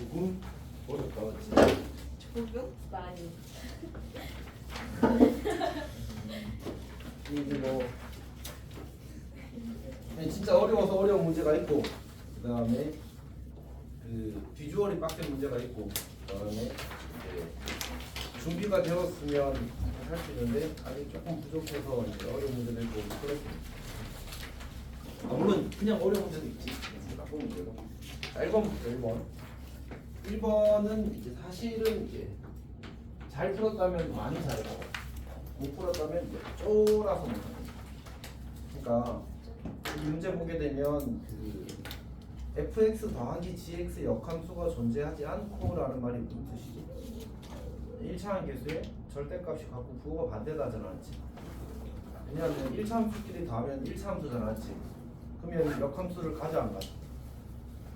조금 어렵다, 맞지? 조금? 많이. 이제 뭐 진짜 어려워서 어려운 문제가 있고, 그 다음에 그 비주얼이 빡센 문제가 있고, 그 다음에 이제 준비가 되었으면 할 수 있는데 아직 조금 부족해서 이제 어려운 문제도 있고 그렇습니다. 물론 그냥 어려운 문제도 있지. 나쁜 문제도. 자, 1번부터 1번. 1번은 이제 사실은 이제 잘 풀었다면 많이 잘하고 못 풀었다면 이제 쫄아서 못하는. 그러니까 이 문제 보게 되면 그 fx 더하기 gx 역함수가 존재하지 않고라는 말이 무슨 뜻이지? 1차항 계수의 절대값이 갖고 부호가 반대다 하지 않았지? 왜냐하면 1차 함수끼리 더하면 1차 함수잖아, 맞지? 그러면 역함수를 가져 안 가져?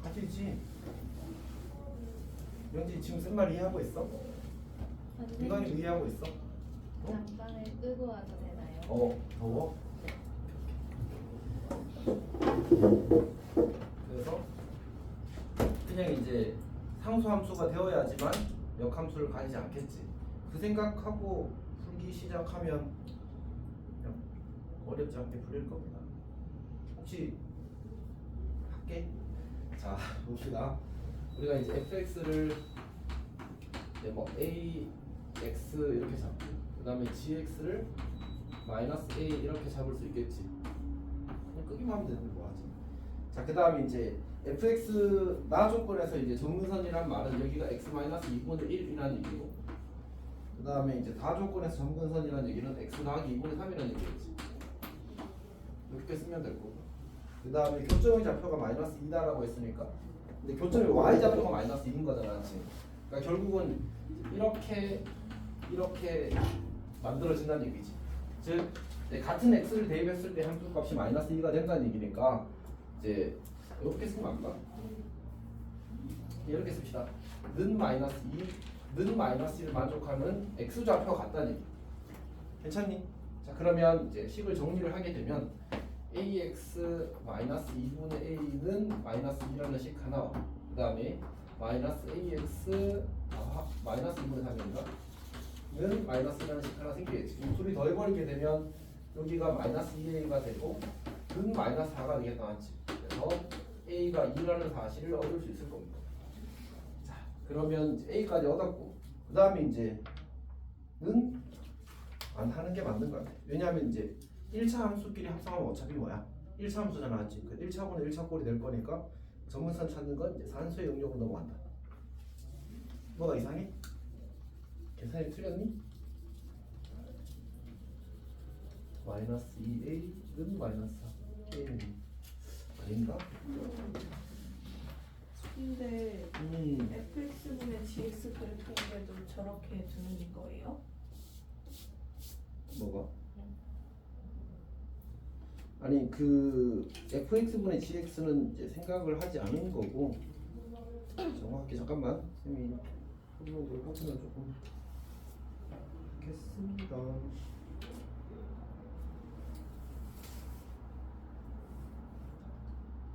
가지지. 명지 지금 쓴 말 이해하고 있어? 이관이 이해하고 있어? 잠깐을 끄고 와도 되나요? 더워? 그래서 그냥 이제 상수함수가 되어야지만 역함수를 가지지 않겠지. 그 생각하고 풀기 시작하면 그냥 어렵지 않게 풀릴 겁니다. 혹시 할게? 자, 봅시다. 우리가 이제 fx를 이제 뭐 a, x 이렇게 잡고, 그 다음에 gx를 마이너스 a 이렇게 잡을 수 있겠지. 그냥 끄기만 하면 되는 거 하지. 자, 그 다음에 이제 fx 나 조건에서 이제 점근선이란 말은 여기가 x 마이너스 2분의 1이라는 얘기고, 그 다음에 이제 다 조건에서 점근선이라는 얘기는 x 더하기 2분의 3이라는 얘기겠지. 이렇게 쓰면 될 거고. 그 다음에 교점의 좌표가 마이너스 2다라고 했으니까, 근데 교점의 y 좌표가 마이너스 2인 거잖아, 지금. 그러니까 결국은 이렇게 만들어진다는 얘기지. 즉 같은 x를 대입했을 때 함수 값이 마이너스 2가 된다는 얘기니까 이제 이렇게 쓰면 안 봐. 이렇게 씁시다. 는 마이너스 1을 만족하는 x 좌표가 같다는 얘기. 괜찮니? 자, 그러면 이제 식을 정리를 하게 되면 ax 마이너스 2분의 a는 마이너스 2라는 식 하나와, 그 다음에 마이너스 ax 마이너스 2분의 3인가? 는 마이너스라는 식 하나 생기겠지. 둘이 더해버리게 되면 여기가 마이너스 2a가 되고 는 마이너스 4가 되겠다, 맞지? 그래서 a가 2라는 사실을 얻을 수 있을 겁니다. 자, 그러면 이제 a까지 얻었고, 그 다음에 이제 는 안 하는 게 맞는 것 같아. 왜냐하면 이제 1차 함수끼리 합성하면 어차피 뭐야? 1차 함수잖아, 맞지? 그 1차분의 1차 꼴이 될 거니까 점근선 찾는 건 이제 산수의 영역으로 넘어간다. 뭐가 이상해? 계산이 틀렸니? 마이너스 2a는 마이너스 4a는 아닌가? 근데 fx분의 gx 그래프인데도 저렇게 두는 거예요? 뭐가? 아니 그 fx분의 gx는 이제 생각을 하지 않은 거고, 정확하게 잠깐만 쌤이 설명을 하시면 조금 좋겠습니다.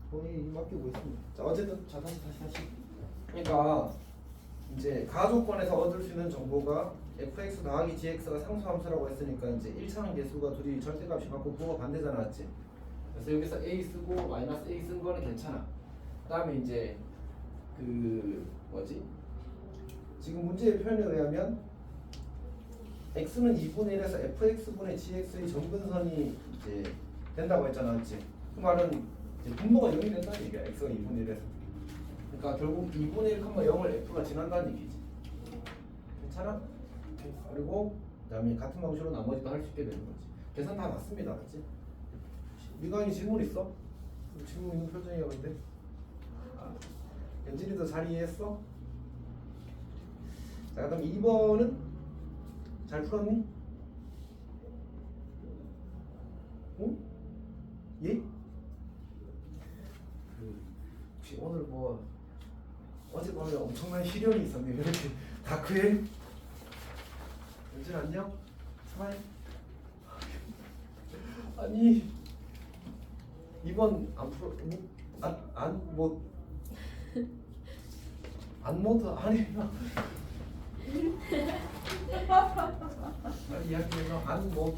거의 맡기고 있습니다. 자, 어쨌든 자 다시. 그러니까 이제 가조건에서 얻을 수 있는 정보가 fx 더하기 gx가 상수함수라고 했으니까 이제 1차항 계수가 둘이 절대값이 같고 부호가 반대잖아, 맞지? 그래서 여기서 a 쓰고 마이너스 a 쓴 거는 괜찮아. 그다음에 이제 그 뭐지? 지금 문제의 표현에 의하면 x는 2분의 1에서 fx분의 gx의 점근선이 이제 된다고 했잖아, 맞지? 그 말은 이제 분모가 0이 된다는 얘기야. x가 2분의 1에서. 그러니까 결국 2분의 1, 0을 f가 지난다는 얘기지. 괜찮아? 그리고 그다음에 같은 방식으로 나머지도 할 수 있게 되는 거지. 계산 다 맞습니다, 맞지? 미강이 질문 있어? 질문 있는 표정이야, 근데. 연진이도 잘 이해했어? 자, 그다음 2번은 잘 풀었니? 응? 예? 혹시 오늘 뭐 어젯밤에 엄청난 시련이 있었네. 왜 이렇게 다크해? 연진 안녕? 스마일? 아니 2번 안 풀었니? 뭐 안모드 아니 이야기해서 안모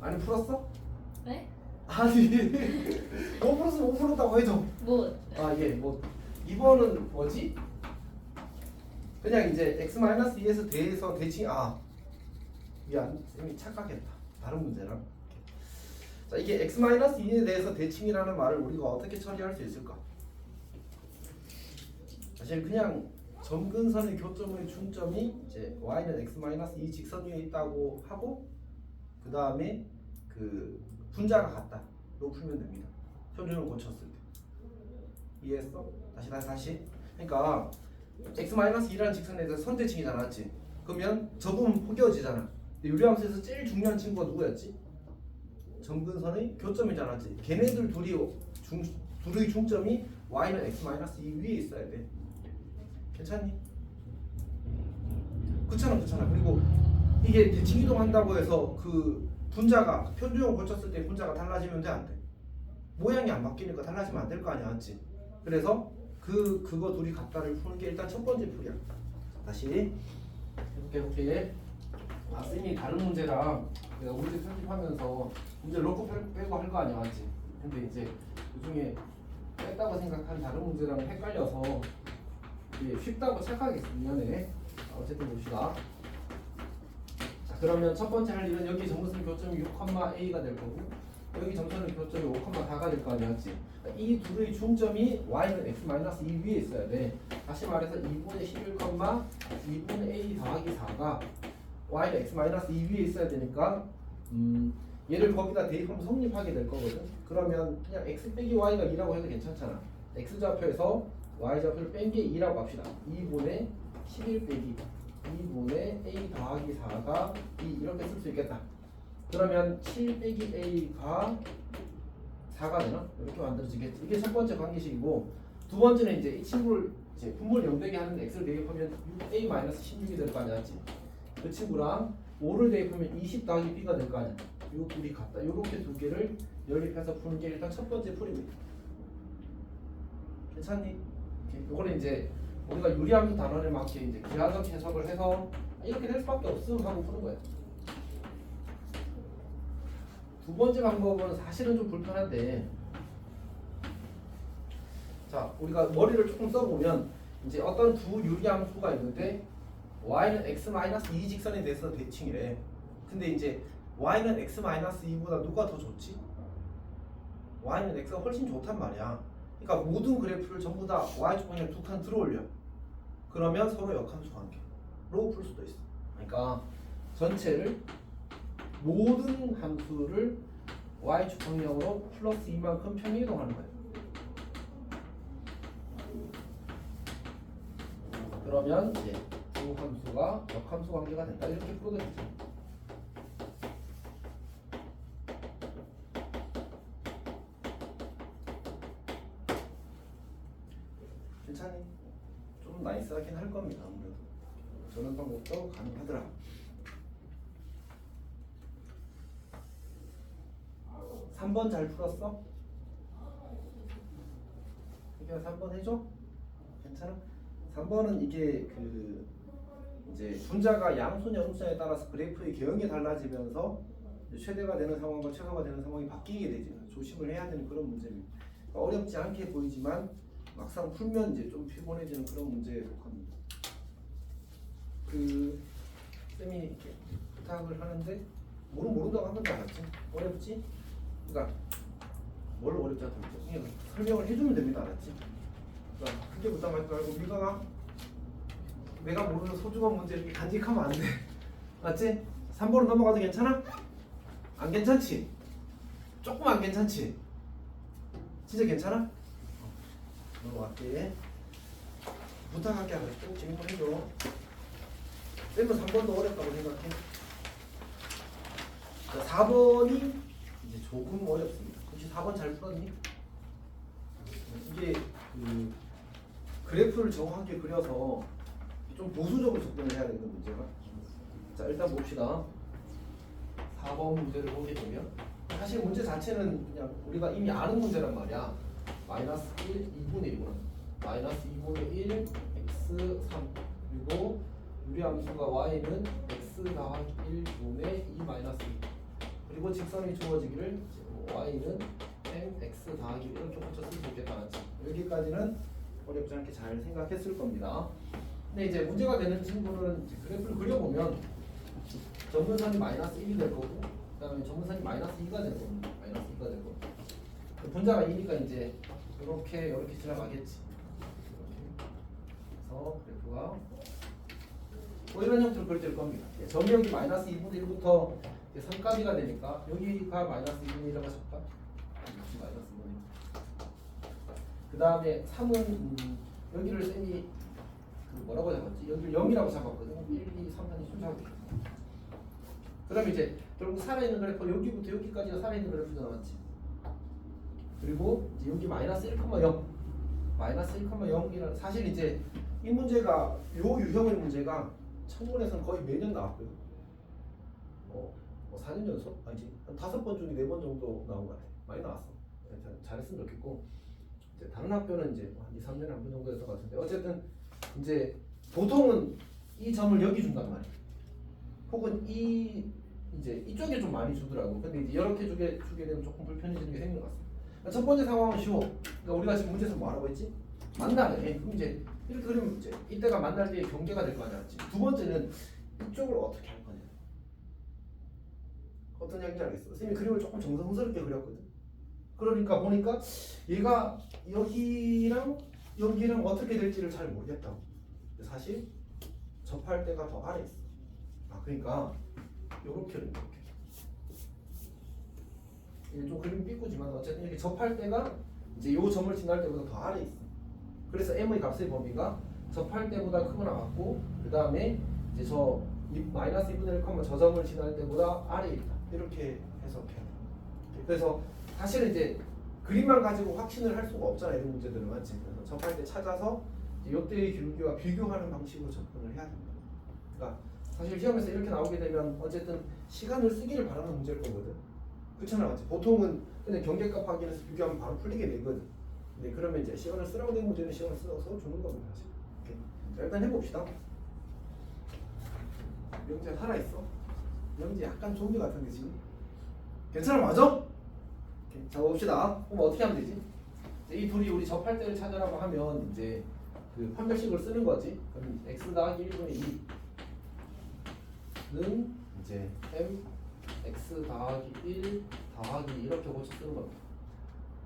아니 풀었어? 네? 아니 5 풀었으면 5 풀었다고 해줘. 뭐? 아 이게 뭐 2번은 뭐지? 그냥 이제 x-2에서 대해서 대칭 미안 쌤이 착각했다. 다른 문제랑. 자 이게 x-2에 대해서 대칭이라는 말을 우리가 어떻게 처리할 수 있을까? 사실 그냥 점근선의 교점의 중점이 이제 y는 x-2 직선 위에 있다고 하고 그 다음에 그 분자가 같다로 풀면 됩니다. 표준을 고쳤을 때. 이해했어? 다시. 그러니까 x-2라는 직선에 대해서 선대칭이잖아, 맞지? 그러면 저 부분 포개어지잖아. 유리함수에서 제일 중요한 친구가 누구였지? 점근선의 교점이잖아, 맞지? 걔네들 둘의 중점이 y는 x-2 위에 있어야 돼. 괜찮니? 그렇잖아. 그리고 이게 대칭 이동한다고 해서 그 분자가 표준형을 고쳤을 때 분자가 달라지면 돼, 안 돼? 모양이 안 바뀌니까 달라지면 안 될 거 아니야, 맞지? 그래서 그거 둘이 같다를 푸는 게 일단 첫 번째 풀이야. 다시 해볼게. 쌤이 다른 문제랑 내가 문제 편집하면서 문제 넣고 빼고 할 거 아니야, 맞지? 근데 이제 그중에 뺐다고 생각한 다른 문제랑 헷갈려서 이게 쉽다고 착각했어, 미안해. 어쨌든 봅시다. 자, 그러면 첫 번째 할 일은 여기 점선 교점이 6,a가 될 거고 여기 점선의 교점이 5,4가 될 거 아니야, 맞지? 이 둘의 중점이 y는 x-2 위에 있어야 돼. 다시 말해서 2분의 11, 2분의 a 더하기 4가 y는 x-2 위에 있어야 되니까 얘를 거기다 대입하면 성립하게 될 거거든. 그러면 그냥 x 빼기 y가 2라고 해도 괜찮잖아. x좌표에서 y좌표를 뺀 게 2라고 합시다. 2분의 11 빼기 2분의 a 더하기 4가 2 이렇게 쓸 수 있겠다. 그러면 7 빼기 a가 4가 되나? 이렇게 만들어지겠지. 이게 첫 번째 관계식이고 두 번째는 이제 이 친구를 이제 분모를 0되게 하는 x를 대입하면 6a-16이 될 거 아니야, 맞지? 그 친구랑 5를 대입하면 20 더하기 b가 될 거 아니야. 요 둘이 같다. 요렇게 두 개를 연립해서 푸는 게 일단 첫 번째 풀입니다. 괜찮니? 요거는 이제 우리가 유리함수 단원에 맞게 이제 기하적 해석을 해서 이렇게 될 수밖에 없음 하고 푸는 거야. 두 번째 방법은 사실은 좀 불편한데, 자 우리가 머리를 조금 써보면 이제 어떤 두 유리함수가 있는데 y는 x-2 직선에 대해서 대칭이래. 근데 이제 y는 x-2보다 누가 더 좋지? y는 x가 훨씬 좋단 말이야. 그러니까 모든 그래프를 전부 다 y축 방향 두 칸 들어올려. 그러면 서로 역함수 관계로 풀 수도 있어. 그러니까 전체를 모든 함수를 y축 방향으로 플러스 2만큼 평행이동하는 거예요. 그러면 이제 두 함수가 역함수 관계가 된다. 이렇게 풀어도 되죠. 괜찮니? 좀 나이스하긴 할 겁니다. 아무래도 저런 방법도 가능하더라. 3번 잘 풀었어? 그냥 3번 해줘? 괜찮아? 3번은 이게 그 이제 분자가 양수냐 음수냐에 따라서 그래프의 개형이 달라지면서 최대가 되는 상황과 최소가 되는 상황이 바뀌게 되지. 조심을 해야 되는 그런 문제입니다. 어렵지 않게 보이지만 막상 풀면 이제 좀 피곤해지는 그런 문제에 속합니다. 그 쌤이 이렇게 부탁을 하는데 모른다고 한 건지 알았지? 어렵지? 그러니까 뭘 어렵지 않다고 그냥 설명을 해주면 됩니다. 알았지? 그러니까 크게 부담하지 말고 우리가 내가 모르는 소중한 문제 이렇게 간직하면 안 돼. 맞지? 3번으로 넘어가도 괜찮아? 안 괜찮지? 조금 안 괜찮지? 진짜 괜찮아? 넘어갈게. 부탁할게. 꼭 질문해줘. 쌤은 3번도 어렵다고 생각해. 자, 4번이 이제 조금 어렵습니다. 혹시 4번 잘 풀었니? 이게 그 그래프를 정확하게 그려서 좀 보수적으로 접근을 해야 되는 문제가. 자 일단 봅시다. 4번 문제를 보게 되면 사실 문제 자체는 그냥 우리가 이미 아는 문제란 말이야. 마이너스 1, 2분의 1이구나. 마이너스 2분의 1 x 3 그리고 유리함수가 y는 x 더하기 1분의 2 마이너스 2 그리고 직선이 주어지기를 y는 mx 더하기 이렇게 고쳐 쓸 수 있겠다 맞지? 여기까지는 어렵지 않게 잘 생각했을 겁니다. 근데 이제 문제가 되는 친구는 이제 그래프를 그려보면 점근선이 마이너스 1이 될 거고 그 다음에 점근선이 마이너스 2가 될 겁니다. 마이너스 2가 될 거고 분자가 2니까 이제 이렇게 지나가겠지. 이렇게. 그래서 그래프가 뭐 이런 형태로 그려질 겁니다. 점역이 마이너스 2분의 1부터 3까지가 되니까 여기가 마이너스 2분의 1이라고 잡까? 마이너스 2분의 1. 그 다음에 3은 여기를 쌤이 그 뭐라고 잡았지? 여기를 0이라고 잡았거든. 1, 2, 3, 4이 순서하고 있어. 그럼 이제 결국 살아있는 그래프 여기부터 여기까지가 살아있는 그래프가 나왔지. 그리고 이제 여기 마이너스 1,0 마이너스 1,0이라는 사실 이제 이 문제가 요 유형의 문제가 청문회에서는 거의 매년 나왔고요. 뭐 4년 연속? 아니지 한 5번 중에 4번 정도 나온 것 같아. 많이 나왔어. 잘했으면 좋겠고 이제 다른 학교는 이제 한 2, 3년에 한 번 정도 했던 것 같은데 어쨌든 이제 보통은 이 점을 여기 준단 말이야. 혹은 이 이제 이쪽에 좀 많이 주더라고. 근데 이제 이렇게 주게 되면 조금 불편해지는 게 생긴 것 같습니다. 첫 번째 상황은 쉬워. 그러니까 우리가 지금 문제에서 뭐 하라고 했지? 만나래. 그럼 이제 이렇게 그리면 이제 이때가 만날 때의 경계가 될 거 아니야. 두 번째는 이쪽을 어떻게 할 거냐. 어떤 이야기인지 알겠어. 선생님이 그림을 조금 정성스럽게 그렸거든. 그러니까 보니까 얘가 여기랑 어떻게 될지를 잘 모르겠다고. 사실 접할 때가 더 아래 있어. 아 그러니까 요렇게 이렇게. 이게 좀 그림 삐꾸지만 어쨌든 이렇게 접할 때가 이제 요 점을 지날 때보다 더 아래 있어. 그래서 m의 값의 범위가 접할 때보다 크거나 같고 그 다음에 이제 저 마이너스 2분의 1, 저 점을 지날 때보다 아래에 있다. 이렇게 해석해야 돼. 그래서 사실은 이제 그림만 가지고 확신을 할 수가 없잖아. 이런 문제들은 맞지. 그래서 접할 때 찾아서 이때의 기울기와 비교하는 방식으로 접근을 해야 됩니다. 그러니까 사실 시험에서 이렇게 나오게 되면 어쨌든 시간을 쓰기를 바라는 문제일 거거든. 그렇잖아 맞지? 보통은 그냥 경계값 확인해서 비교하면 바로 풀리게 되거든. 근데 그러면 이제 시간을 쓰라고 된 문제는 시간을 써서 주는 겁니다. 사실. 오케이. 자, 일단 해봅시다. 명제 살아있어? 명제 약간 좀비 같은데 지금? 괜찮아 맞아? 오케이. 자 봅시다. 그럼 어떻게 하면 되지? 이 둘이 우리 접할 때를 찾으라고 하면 이제 그 판별식을 쓰는 거지. 그럼 x 더하기 1분의 2는 이제 m x 더하기 1 더하기 이렇게 고쳐 쓰는 겁니다.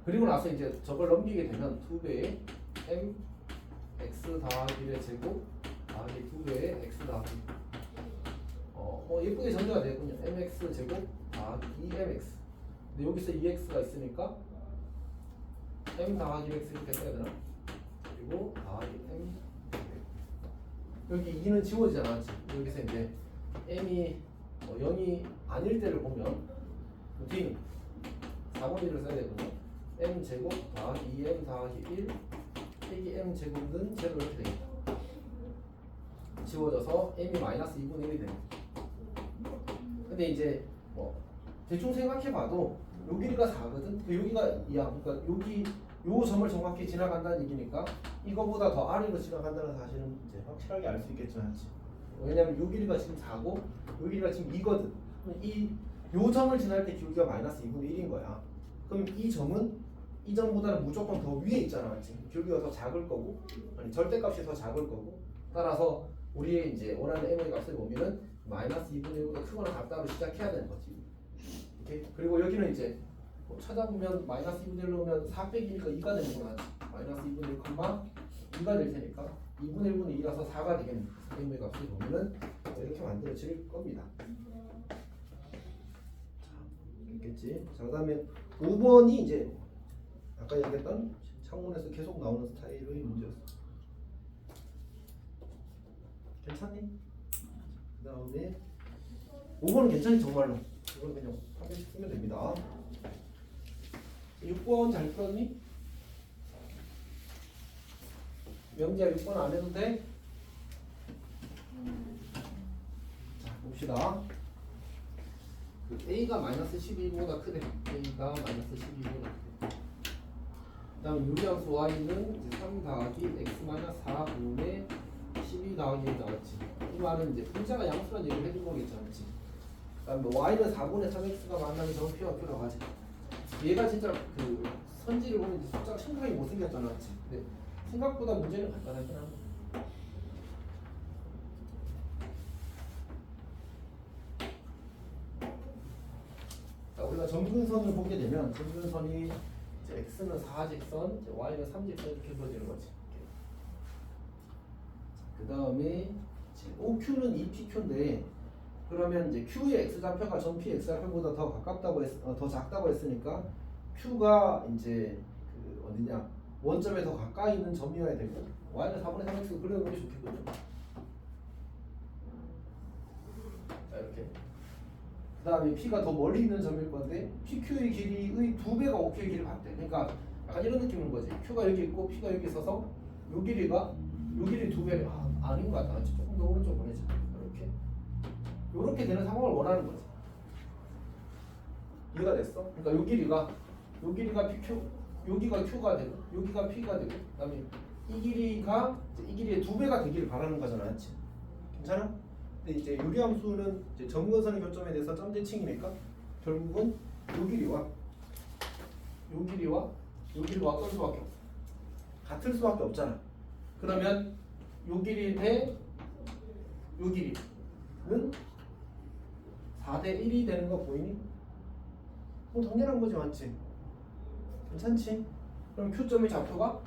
그리고 나서 이제 저걸 넘기게 되면 2배의 m x 더하기 1의 제곱 더하기 2배의 x 더하기 예쁘게 정리가 되겠군요. mx 제곱 더하기 2mx. 근데 여기서 2x가 있으니까 m 더하기 x 이렇게 써야 되나? 그리고 더하기 m 여기 2는 지워지잖아. 여기서 이제 m이 0이 아닐 때를 보면 뒤는 4분의 1을 써야 되거든요. m 제곱 더하기 2m 더하기 1 빼기 m 제곱은 제로 이렇게 되겠다. 지워져서 m이 마이너스 2분의 1이 됩니다. 근데 이제 대충 생각해봐도 요 길이가 4거든. 여기가 2야. 그러니까 여기 요 점을 정확히 지나간다는 얘기니까 이거보다 더 아래로 지나간다는 사실은 이제 확실하게 알 수 있겠죠, 맞지? 왜냐면 요 길이가 지금 4고 요 길이가 지금 2거든. 요 점을 지날 때 기울기가 마이너스 2분의 1인 거야. 그럼 이 점은 이 점보다는 무조건 더 위에 있잖아, 맞지? 기울기가 더 작을 거고, 아니 절대값이 더 작을 거고, 따라서 우리의 이제 원하는 m의 값의 범위는 마이너스 2분의 1보다 크거나 같다로 시작해야 되는 거지. 오케이? 그리고 여기는 이제 찾아보면 마이너스 2분의 1로 오면 4 빼기 1가 2가 되는구나. 마이너스 2분의 1, 2가 될 테니까 2분의 1분의 2라서 4가 되겠네. m의 값의 범위는 이렇게 만들어질 겁니다. 있겠지. 자, 그다음에 5번이 이제 아까 얘기했던 창문에서 계속 나오는 스타일의 문제였어. 괜찮니? 그다음에 5번은 괜찮니 정말로. 이건 그냥 판별식 쓰면 됩니다. 6번 잘 풀었니? 명지야 6번 안 해도 돼? 자 봅시다. 그 A가 마이너스 12보다 크대. A가 마이너스 12보다 크대. 그 다음에 유리함수 Y는 이제 3 더하기 나오는 얘기 나왔지. 이 말은 이제 분자가 양수란 얘기를 해준 거겠지, 않지? 그다음에 y는 4분의 3x가 만나면 저는 p와 q라고 하지. 얘가 진짜 그 선지를 보면 이제 숫자가 심각하게 못생겼잖아, 맞지? 근데 생각보다 문제는 간단하긴 하네. 자, 우리가 점근선을 보게 되면 점근선이 이제 x는 4직선, 이제 y는 3직선 이렇게 그려지는 거지. 그 다음에 OQ는 2PQ인데 그러면 이제 Q의 x 좌표가 전 P x 좌표보다 더 가깝다고 더 작다고 했으니까 Q가 이제 그 어디냐 원점에 더 가까이 있는 점이어야 되고 y는 4분의 3x 그려놓는 게 좋겠거든. 자, 이렇게. 그 다음에 P가 더 멀리 있는 점일 건데 PQ의 길이의 2배가 OQ의 길이를 같대. 그러니까 약간 이런 느낌인 거지. Q가 여기 있고 P가 여기 있어서 요 길이가 요 길이 2배 아닌 것 같다. 조금 더 오른쪽 보내자. 이렇게 되는 상황을 원하는 거지. 이해가 됐어? 그러니까 요 길이가 PQ, 여기가 Q가 되고 여기가 P가 되고 그다음에 이 길이의 2배가 되기를 바라는 거잖아, 맞지? 괜찮아? 근데 이제 유리함수는 이제 점근선의 교점에 대해서 점대칭이니까 결국은 요 길이와 어떨 수밖에 없어. 같을 수밖에 없잖아. 그러면 요 길이 대 요 길이는 4대 1이 되는 거 보이니? 뭐 당연한 거지, 맞지? 괜찮지? 그럼 Q점의 좌표가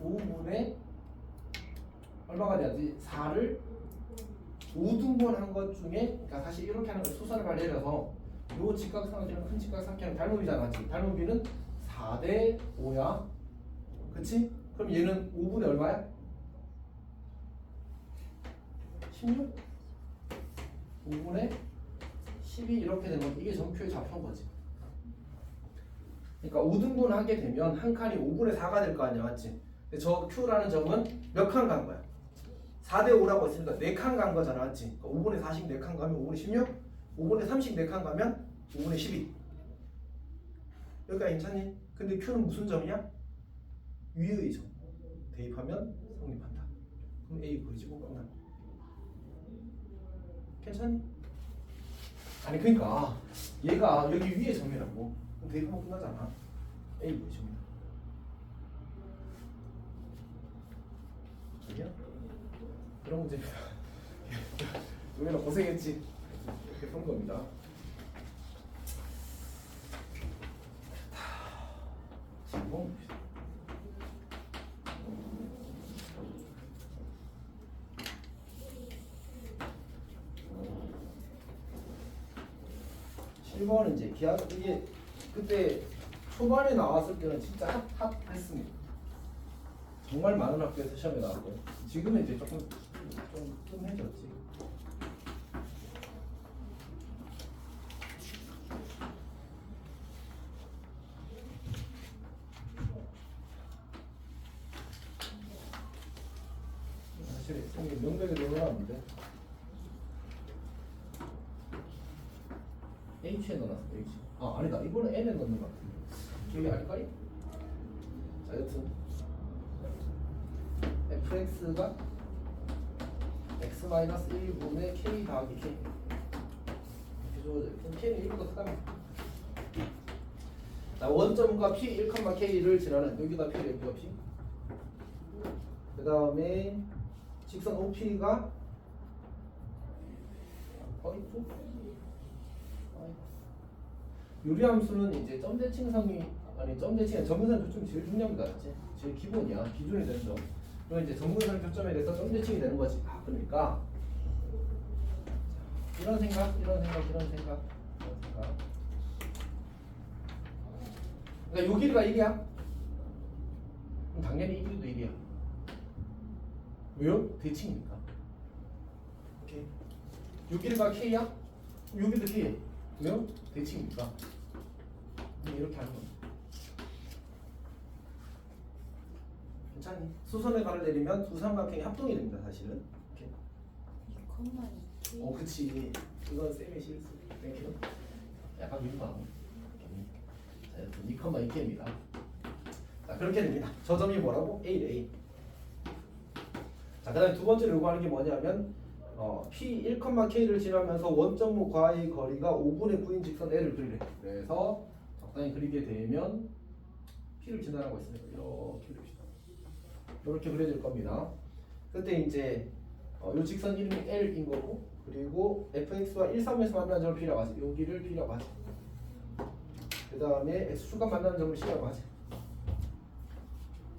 5분의 얼마가 돼야지? 4를 5등분한 것 중에, 그러니까 사실 이렇게 하는 걸 수선을 내려서 요 직각삼각형은 큰 직각삼각형 닮음이잖아, 맞지? 닮음비는 4대 5야, 그치? 그럼 얘는 5분의 얼마야? 16? 5분의 12 이렇게 되는 건 이게 점표의 좌표인 거지. 그러니까 5등분 하게 되면 한 칸이 5분의 4가 될 거 아니야, 맞지? 근데 저 Q라는 점은 몇 칸 간 거야? 4대 5라고 했으니까 4칸 간 거잖아, 맞지? 그러니까 5분의 4씩 4칸 가면 5분의 16, 5분의 30 4칸 가면 5분의 12. 여기까지 괜찮니? 근데 Q는 무슨 점이야? 위의 점. 대입하면 성립한다. 그럼 A 그려지고 끝나. 괜찮니? 아니 그러니까 얘가 여기 위에 점이라고. 그럼 대입하면 끝나잖아. A 그려집니다. 저기야? 그런 문제입니다. 여기는 고생했지. 이렇게 푼 겁니다. 7번은 이제 이게 그때 초반에 나왔을 때는 진짜 핫했습니다. 정말 많은 학교에서 시험에 나왔고 지금은 이제 조금 좀 뜸해졌지. 사실 명백히 놀라운데 H에 넣어놨어. H. 아 아니다. 이거는 N에 넣는 것 같은데. 기억이 알까요? 자 여튼 fx가 x-1분의 k 더하기 k 이렇게 주어져. 그럼 k는 1보다 크다면 자 원점과 p 1,k를 지나는 여기가 p 여기가 p 그 다음에 직선 OP가 유리함수는 이제 점대칭성이 아니 점대칭은 점근선 교점이 제일 중요합니다. 맞지? 제일 기본이야. 기준이 되는 점. 그럼 이제 점근선 교점에 대해서 점대칭이 되는 거지. 아 그러니까 이런 생각. 그러니까 요 길이가 1이야. 그럼 당연히 이 길이도 1이야. 왜요? 대칭이니까. 오케이. 요 길이가 K야? 요 길이도 K. 왜요? 대칭이니까. 이렇게 하는 겁니다. 괜찮니? 수선의 발을 내리면 두 삼각형이 합동이 됩니다. 사실은. 이렇게. 그치. 이건 쌤의 실수. 땡큐. 약간 민망. 자, 2,2K입니다. 자, 그렇게 됩니다. 저 점이 뭐라고? A래. 자, 자, 그다음에 두 번째로 요구하는 게 뭐냐면 P 1,K를 지나면서 원점과의 거리가 5분의 9인 직선 L을 그리래. 그래서 적당히 그리게 되면 P를 지나라고 했으니까 이렇게 그립시다. 이렇게 그려질 겁니다. 그때 이제 요 직선 이름이 L인 거고, 그리고 fx와 1, 3에서 만나는 점을 P라고 하지. 여기를 P라고 하지. 그 다음에 x축과 만나는 점을 C라고 하지.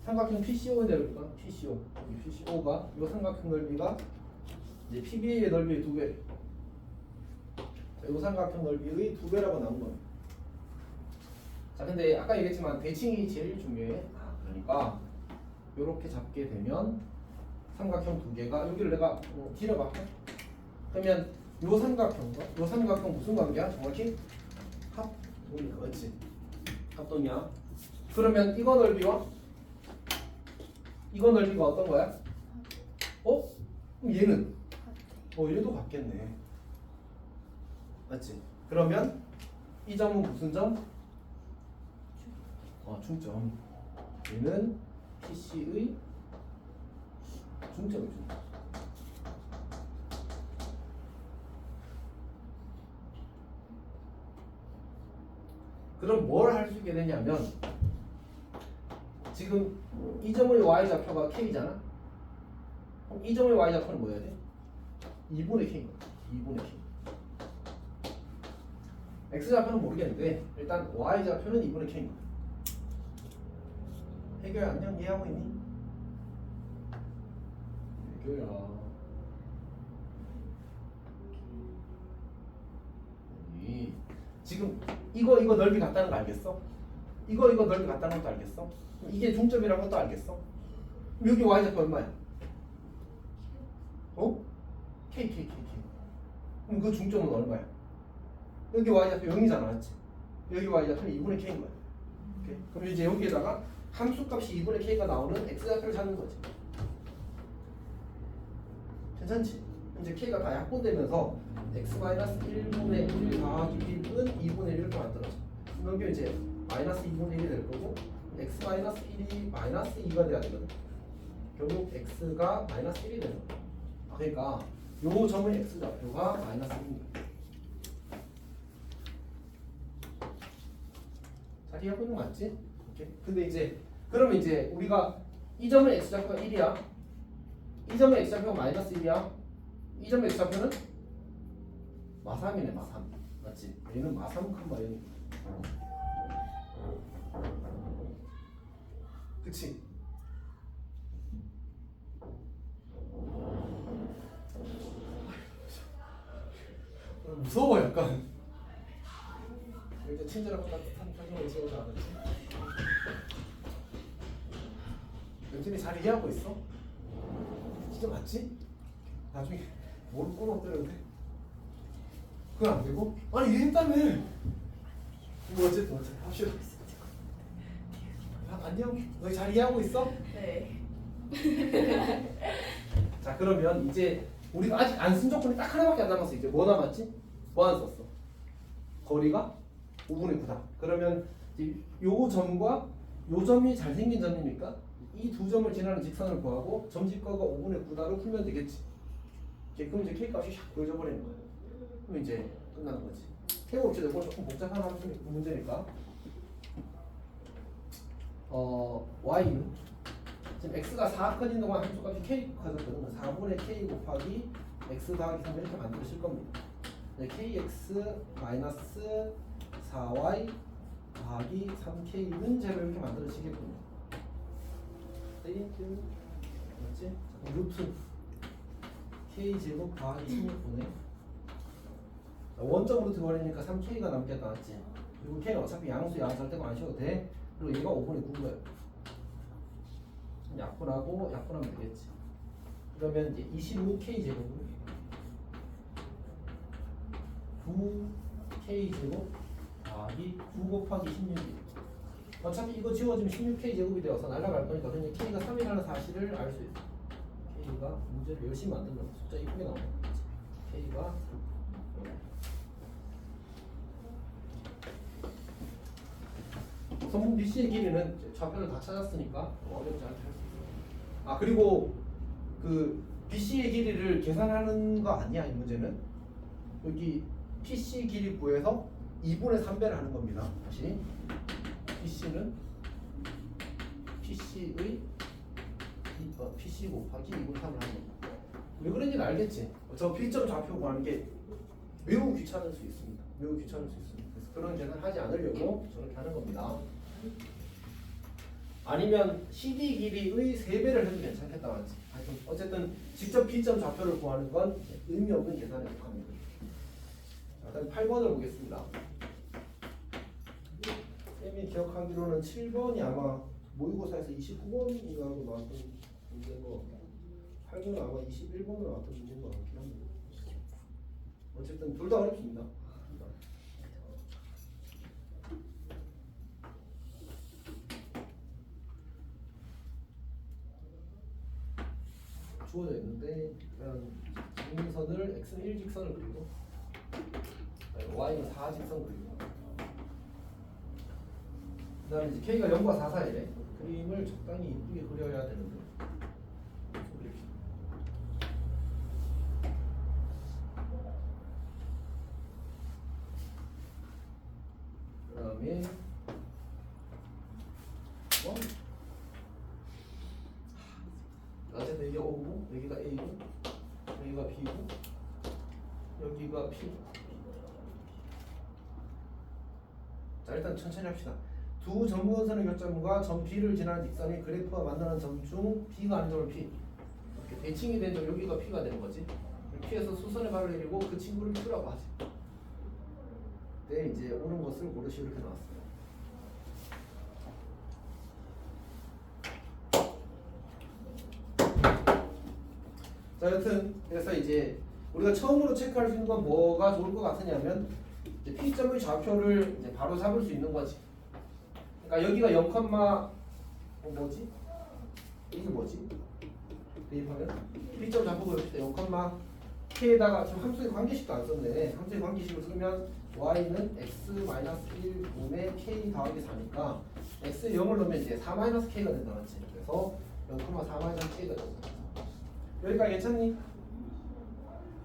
삼각형 PCO의 넓이가 PCO, 여기 PCO가 이 삼각형 넓이가 이제 PBA의 넓이의 2배. 이 삼각형 넓이의 2배라고 나온 거예요. 자, 근데 아까 얘기했지만 대칭이 제일 중요해. 그러니까 이렇게 잡게 되면 삼각형 두 개가 여기를 내가 길어봐. 그러면 요 삼각형 무슨 관계야? 정확히 합동이야, 그렇지? 합동이야. 그러면 이거 넓이와 이거 넓이가 어떤 거야? 그럼 얘는 얘도 같겠네. 맞지? 그러면 이 점은 무슨 점? 중점. 얘는 PC의 중점이죠. 그럼 뭘 할 수 있게 되냐면 지금 이 점의 y좌표가 k잖아. 그럼 이 점의 y좌표는 뭐여야 돼? 2분의 k인 거야. 2분의 k. x좌표는 모르겠는데 일단 y좌표는 2분의 k인 거야. 해결 안녕? 이해하고 있니? 해결야. 지금 이거 넓이 같다는 거 알겠어? 이거 넓이 같다는 것도 알겠어? 이게 중점이라는 것도 알겠어? 그럼 여기 y좌표 얼마야? k. 그럼 그 중점은 얼마야? 여기 y좌표 0이잖아, 맞지? 여기 y좌표는 2분의 k인 거야. 오케이? 그럼 이제 여기에다가 함수값이 2분의 k가 나오는 x좌표를 찾는 거지. 괜찮지? 이제 k가 다 약분되면서 x-1분의 1 더하기 1은 2분의 1 이렇게 만들어져. 그럼 이제 마이너스 2분의 1이 될 거고 x-1이 마이너스 2가 돼야 되거든. 결국 x가 마이너스 1이 되는 거야. 그러니까 요 점의 x좌표가 마이너스 1입니다. 잘 이해하고 있는 거 맞지? 오케이. 근데 이제 그러면 이제 우리가 이 점의 x좌표가 1이야. 이 점의 x좌표가 마이너스 1이야. 이 점의 x좌표는 마삼이네, 마삼. 맞지? 얘는 마삼 칸마 0. 그치? 무서워 약간. 이제 친절하고 따뜻한 표정을 지어오지 않았지? 연진이 잘 이해하고 있어? 진짜 맞지? 나중에 뭘 꼬먹더라는데 그건 안 되고? 아니 이해했다며. 뭐 어쨌든 합시다. 안녕. 너희 잘 이해하고 있어? 네. 자, 그러면 이제 우리가 아직 안 쓴 조건이 딱 하나밖에 안 남았어. 이제 뭐 남았지? 뭐 안 썼어? 거리가 5분의 9다. 그러면 요 점과 요 점이 잘생긴 점이니까 이 두 점을 지나는 직선을 구하고 점집과가 5분의 9다로 풀면 되겠지. 그럼 이제 k 값이 샥 보여져 버리는 거야. 그럼 이제 끝나는 거지. k 값이 되고 조금 복잡한 문제니까. y는 지금 x가 4컷인 동안 함수값이 k 컷이었거든. 4분의 k 곱하기 x 더하기 3 이렇게 만드실 겁니다. kx 마이너스 4y 더하기 3k는 제로 이렇게 만들어지겠군요. 맞지? 루트 k 제곱 더하기 16분의 원점으로 들어버리니까 3k가 남겠다, 맞지? 그리고 k는 어차피 양수야. 절대가 안 쉬어도 돼. 그리고 얘가 5분의 9인 거야. 약분하면 되겠지. 그러면 이제 25k 제곱은 9k 제곱 더하기 9 곱하기 16이. 어차피 이거 지워지면 16k 제곱이 되어서 날아갈 거니까 그냥 k가 3이라는 사실을 알 수 있어. k가 문제를 열심히 만든다고 숫자 이쁘게 나오는 거지. k가 3. 선분 BC의 길이는 좌표를 다 찾았으니까 어렵지 않게 할 수 있어. 그리고 그 BC의 길이를 계산하는 거 아니야 이 문제는. 여기 PC 길이 구해서 2분의 3배를 하는 겁니다. 다시 BC는 PC의 PC 곱하기 2분의 3을 하는 겁니다. 왜 그런지는 알겠지? 저 P점 좌표 구하는 게 매우 귀찮을 수 있습니다. 매우 귀찮을 수 있습니다. 그래서 그런 계산하지 않으려고 저렇게 하는 겁니다. 아니면 CD 길이의 3배를 해도 괜찮겠다 맞지? 하여튼 어쨌든 직접 P점 좌표를 구하는 건 의미 없는 계산에 속합니다. 자, 그다음 8번을 보겠습니다. 쌤이 기억하기로는 7번이 아마 모의고사에서 29번인가로 나왔던 문제인 것 같고 8번은 아마 21번으로 나왔던 문제인 것 같긴 합니다. 어쨌든 둘 다 어렵습니다. 주어져 있는데 일단 직선을 x는 1직선을 그리고 y는 4직선 그리고 그 다음에 이제 k가 0과 4 사이래. 그림을 적당히 이쁘게 그려야 되는데 그 다음에 어쨌든 이게 O고 여기가 A고 여기가 B고 여기가 P. 자 일단 천천히 합시다. 두 점근선의 교점과 점 B를 지나는 직선이 그래프가 만나는 점 중 B가 아닌 점을 P 이렇게 대칭이 된 점 여기가 P가 되는 거지. P에서 수선의 발을 내리고 그 친구를 Q라고 하지. 네 이제 오는 것을 고르시 이렇게 나왔어요. 자 여튼 그래서 이제 우리가 처음으로 체크할 수 있는 건 뭐가 좋을 것 같으냐면 이제 P점의 좌표를 이제 바로 잡을 수 있는 거지. 그러니까 여기가 0, 뭐지? 이게 뭐지? 대입하면 P점 좌표 그렸을 때 0, K에다가 지금 함수의 관계식도 안 썼네. 함수의 관계식을 쓰면 y는 x-1분의 k 더하기 4니까 x 0을 넣으면 이제 4-k가 된다 맞지? 그래서 0,4-k가 된다. 여기까지 괜찮니?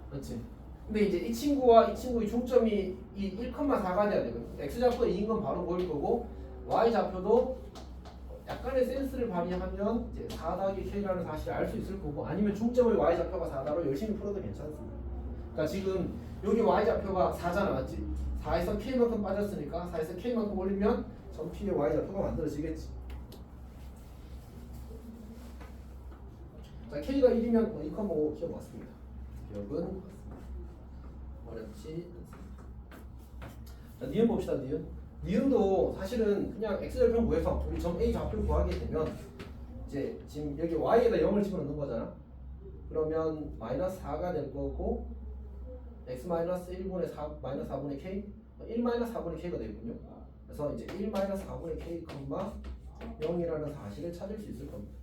그렇지. 근데 이제 이 친구와 이 친구의 중점이 이 1,4가 돼야 되거든. x 좌표가 2인 건 바로 보일 거고 y 좌표도 약간의 센스를 발휘하면 이제 4-k라는 사실을 알 수 있을 거고 아니면 중점의 y 좌표가 4다로 열심히 풀어도 괜찮습니다. 그러니까 지금 여기 y 좌표가 4잖아 맞지? 4에서 k만큼 빠졌으니까 4에서 k만큼 올리면 점 P의 y 좌표가 만들어지겠지. 자 k가 1이면 2,5 기억 맞습니다. 기억은 맞습니다. 어렵지 않습니다. 자 니은 봅시다. 니은도 사실은 그냥 x절편 구해서 우리 점 A 좌표를 구하게 되면 이제 지금 여기 y에다 0을 집어넣는 거잖아. 그러면 마이너스 4가 될 거고 x-1분의 4, 마이너스 4분의 k 1-4분의 k가 되겠군요. 그래서 이제 1-4분의 k, 0이라는 사실을 찾을 수 있을 겁니다.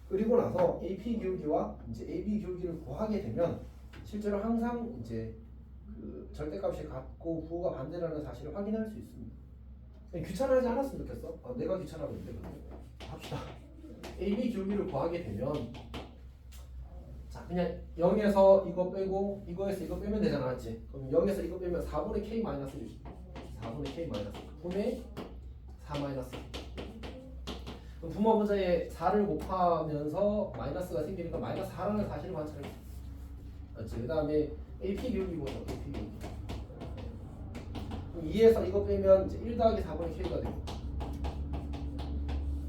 그리고 나서 AP 기울기와 이제 AB 기울기를 구하게 되면 실제로 항상 이제 그 절대값이 같고 부호가 반대라는 사실을 확인할 수 있습니다. 귀찮아하지 않았으면 좋겠어. 내가 귀찮아하고 있는데 합시다. AB 기울기를 구하게 되면 자 그냥 0에서 이거 빼고 이거에서 이거 빼면 되잖아 맞지? 그럼 0에서 이거 빼면 4분의 k 마이너스 4분의 k 마이너스 분의 4 마이너스 그럼 분모분자에 4를 곱하면서 마이너스가 생기니까 마이너스 4라는 사실을 관찰해. 맞지? 그 다음에 AP 기울기 보자. AP 기울기. 그럼 2에서 이거 빼면 이제 1-4분의 k가 되고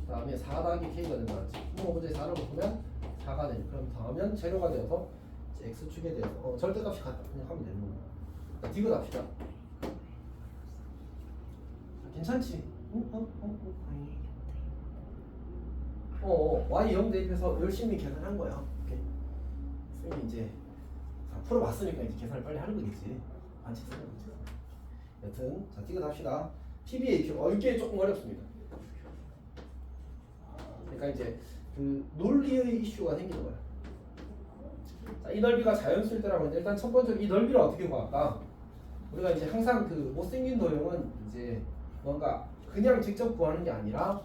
그 다음에 4-k가 된다. 맞지? 분모분자에 4를 곱하면 4가 되니 그럼 더하면 제로가 되어서 이제 x축에 대해서 절대값이 같다. 그냥 하면 되는 거야. 자, 디귿 합시다. 괜찮지? y 0 대입해서 열심히 계산한 거야. 오케이. 쌤이 이제 다 풀어봤으니까 이제 계산을 빨리 하는 거겠지. 반칙 쓰는 거지. 여튼 자 디귿 합시다. PBAQ 이게 조금 어렵습니다. 그러니까 이제 그 논리의 이슈가 생기는 거야. 자, 이 넓이가 자연수일 때라고 하는데 일단 첫 번째로 이 넓이를 어떻게 구할까? 우리가 이제 항상 그 못생긴 도형은 이제 뭔가 그냥 직접 구하는 게 아니라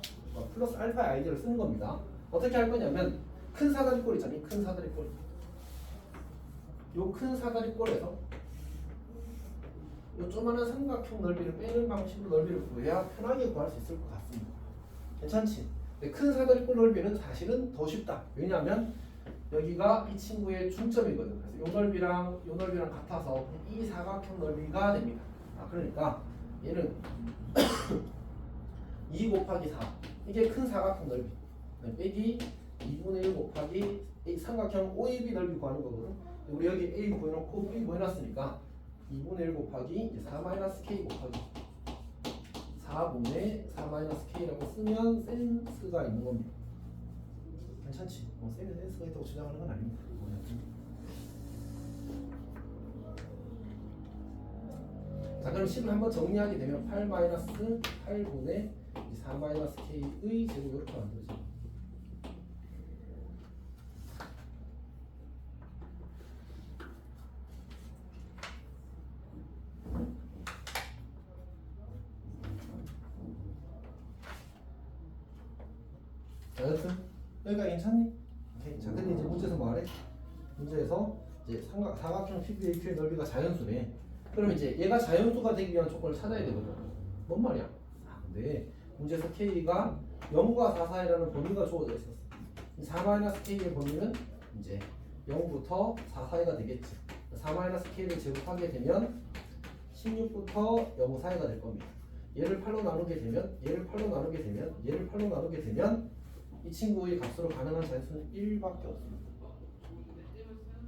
플러스 알파의 아이디어를 쓰는 겁니다. 어떻게 할 거냐면 큰 사다리꼴 있잖니? 큰 사다리꼴. 요 큰 사다리꼴에서 요 조그마한 삼각형 넓이를 빼는 방식으로 넓이를 구해야 편하게 구할 수 있을 것 같습니다. 괜찮지? 근데 큰 사다리꼴 넓이는 사실은 더 쉽다. 왜냐하면 여기가 이 친구의 중점이거든. 그래서 요 넓이랑 같아서 이 사각형 넓이가 됩니다. 그러니까 얘는 2 곱하기 4 이게 큰 사각형 넓이 빼기 2분의 1 곱하기 이 삼각형 OAB 넓이 구하는 거거든. 우리 여기 A 구해놓고 B 구해놨으니까 2분의 1 곱하기 4-K 곱하기 4분의 4-K라고 쓰면 센스가 있는 겁니다. 괜찮지? 쌤이 센스가 있다고 주장하는 건 아닙니다. 자, 그럼 10을 한번 정리하게 되면 8-8분의 4-K의 제곱 이렇게 만들어집니다. 자, 여튼 여기가 괜찮니? 오케이. 자, 근데 이제 문제에서 뭐하래? 문제에서 이제 사각형 PBAQ의 넓이가 자연수네. 그럼 이제 얘가 자연수가 되기 위한 조건을 찾아야 되거든. 뭔 말이야? 근데 문제에서 K가 0과 4 사이라는 범위가 주어져 있었어. 4-K의 범위는 이제 0부터 4 사이가 되겠지. 4-K를 제곱하게 되면 16부터 0 사이가 될 겁니다. 얘를 8로 나누게 되면 얘를 8로 나누게 되면 이 친구의 값으로 가능한 자연수는 1밖에 없습니다.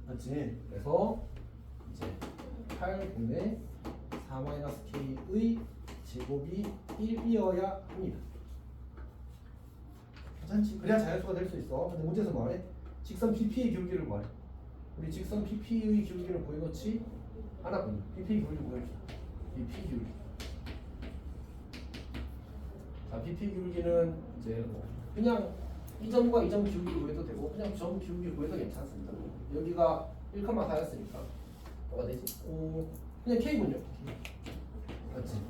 맞지? 그래서 이제 8분의 4-K의 제곱이 1이어야 합니다. 괜찮지? 그래야 자연수가 될 수 있어. 근데 문제에서 뭐하래? 직선 BP의 기울기를 구하래. 우리 직선 BP의 기울기를 구해놓지 않았거든요. BP의 기울기 구해줍시다. BP 기울기. 자, BP 기울기는 이제 그냥 이 점과 이 점 기울기 구해도 되고 그냥 점 기울기 구해도 괜찮습니다. 여기가 1,4였으니까 뭐가 되지? 그냥 K군요. 맞지?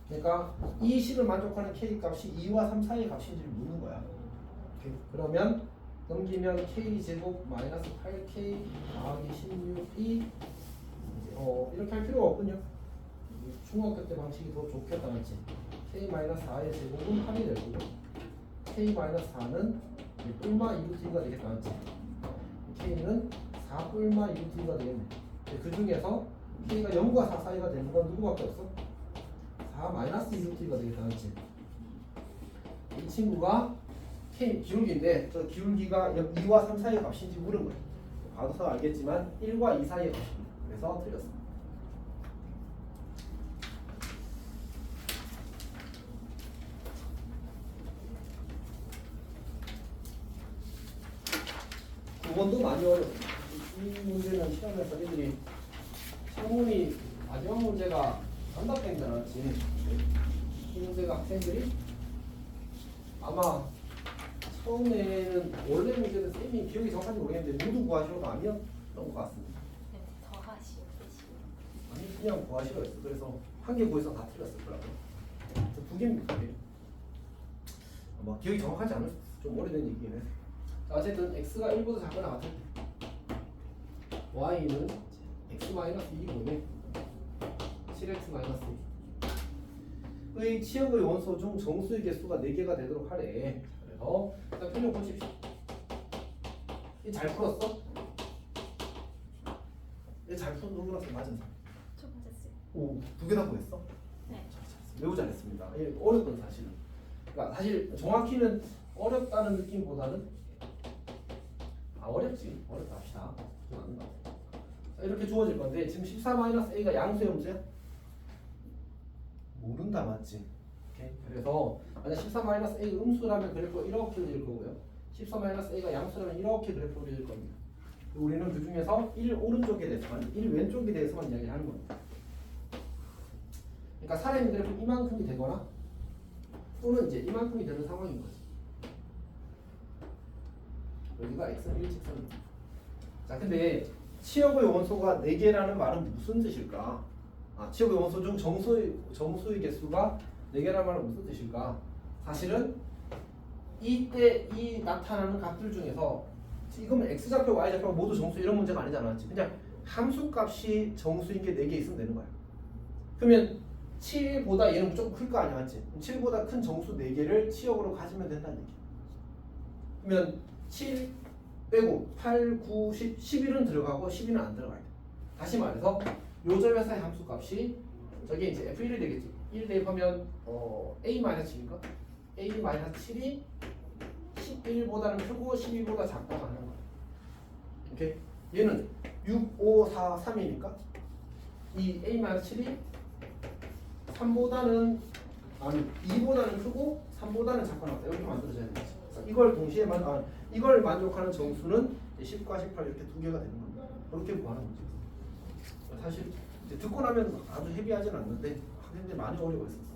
그러니까 이 식을 만족하는 K 값이 2와 3 사이의 값인지를 묻는 거야. 오케이. 그러면 넘기면 K 제곱 마이너스 8K 더하기 16이 이렇게 할 필요가 없군요. 중학교 때 방식이 더 좋겠다, 맞지? K-4의 제곱은 8이 될 거고 K-4는 뿔마 2루트가 되겠다, 맞지? K는 4 뿔마 2루트가 되겠네. 그 중에서 K가 0과 4 사이가 되는 건 누구밖에 없어? 4-2루트가 되겠다, 맞지? 이 친구가 K 기울기인데 저 기울기가 2와 3 사이의 값인지 물은 거예요. 봐서 알겠지만 1과 2 사이의 값입니다. 그래서 틀렸습니다. 이번도 많이 어려워요. 이 문제는 시험에서 애들이 창문이 마지막 문제가 단답된 줄 알았지. 이 문제가 학생들이 아마 처음에는 원래 문제는 쌤이 기억이 정확한지 모르겠는데 모두 구하시러도 아니었던 것 같습니다. 네, 더 하시오 대신. 아니 그냥 구하시러 했어. 그래서 한 개 구해서 다 틀렸을 거라고. 두 개입니다. 아마 기억이 정확하지 않을 수 있어. 좀 오래된 얘기긴 해서. 자, 어쨌든 x가 1보다 작거나 같을 때 y는 x-2분의 7x-2의 치역의 원소 중 정수의 개수가 4개가 되도록 하래. 그래서 일단 표정 보십시오. 이 잘 풀었어? 얘 잘 푼 누구라서 맞은 사람? 저 맞았어요. 오, 2개 다 구했어? 네. 매우 잘했습니다. 예, 어렵던 사실은. 그러니까 사실 정확히는 어렵다는 느낌보다는 어렵지. 어렵다 합시다. 좀 안 나와. 자, 이렇게 주어질 건데 지금 14-A가 양수의 음수야? 모른다, 맞지? 오케이. 그래서 만약 14-A 음수라면 그래프가 이렇게 그릴 거고요. 14-A가 양수라면 이렇게 그래프가 그릴 겁니다. 우리는 그 중에서 1 오른쪽에 대해서만, 1 왼쪽에 대해서만 이야기를 하는 겁니다. 그러니까 살아있는 그래프는 이만큼이 되거나 또는 이제 이만큼이 되는 상황인 거지. 여기가 x는 1직선입니다. 자, 근데 치역의 원소가 4개라는 말은 무슨 뜻일까? 치역의 원소 중 정수의 개수가 4개라는 말은 무슨 뜻일까? 사실은 이때 이 나타나는 값들 중에서 이거면 x좌표, y좌표 모두 정수 이런 문제가 아니잖아. 그냥 함수값이 정수인 게 4개 있으면 되는 거야. 그러면 7보다 얘는 조금 클 거 아니야, 맞지? 7보다 큰 정수 4개를 치역으로 가지면 된다는 얘기. 그러면 7 빼고 8, 9, 10, 11은 들어가고 12는 안 들어가야 돼. 다시 말해서 요 점에서의 함수값이 저게 이제 F1이 되겠지. 1 대입하면 A-7인가? A-7이 11보다는 크고 12보다 작다고 하는 거야. 오케이? 얘는 6, 5, 4, 3이니까 이 A-7이 3보다는 아니 2보다는 크고 3보다는 작고 나왔다. 이렇게 만들어져야 되겠지. 이걸 동시에 이걸 만족하는 정수는 10과 18 이렇게 두 개가 되는 겁니다. 그렇게 구하는 거지. 사실 이제 듣고 나면 아주 헤비하진 않는데 근데 많이 어려워 했었어.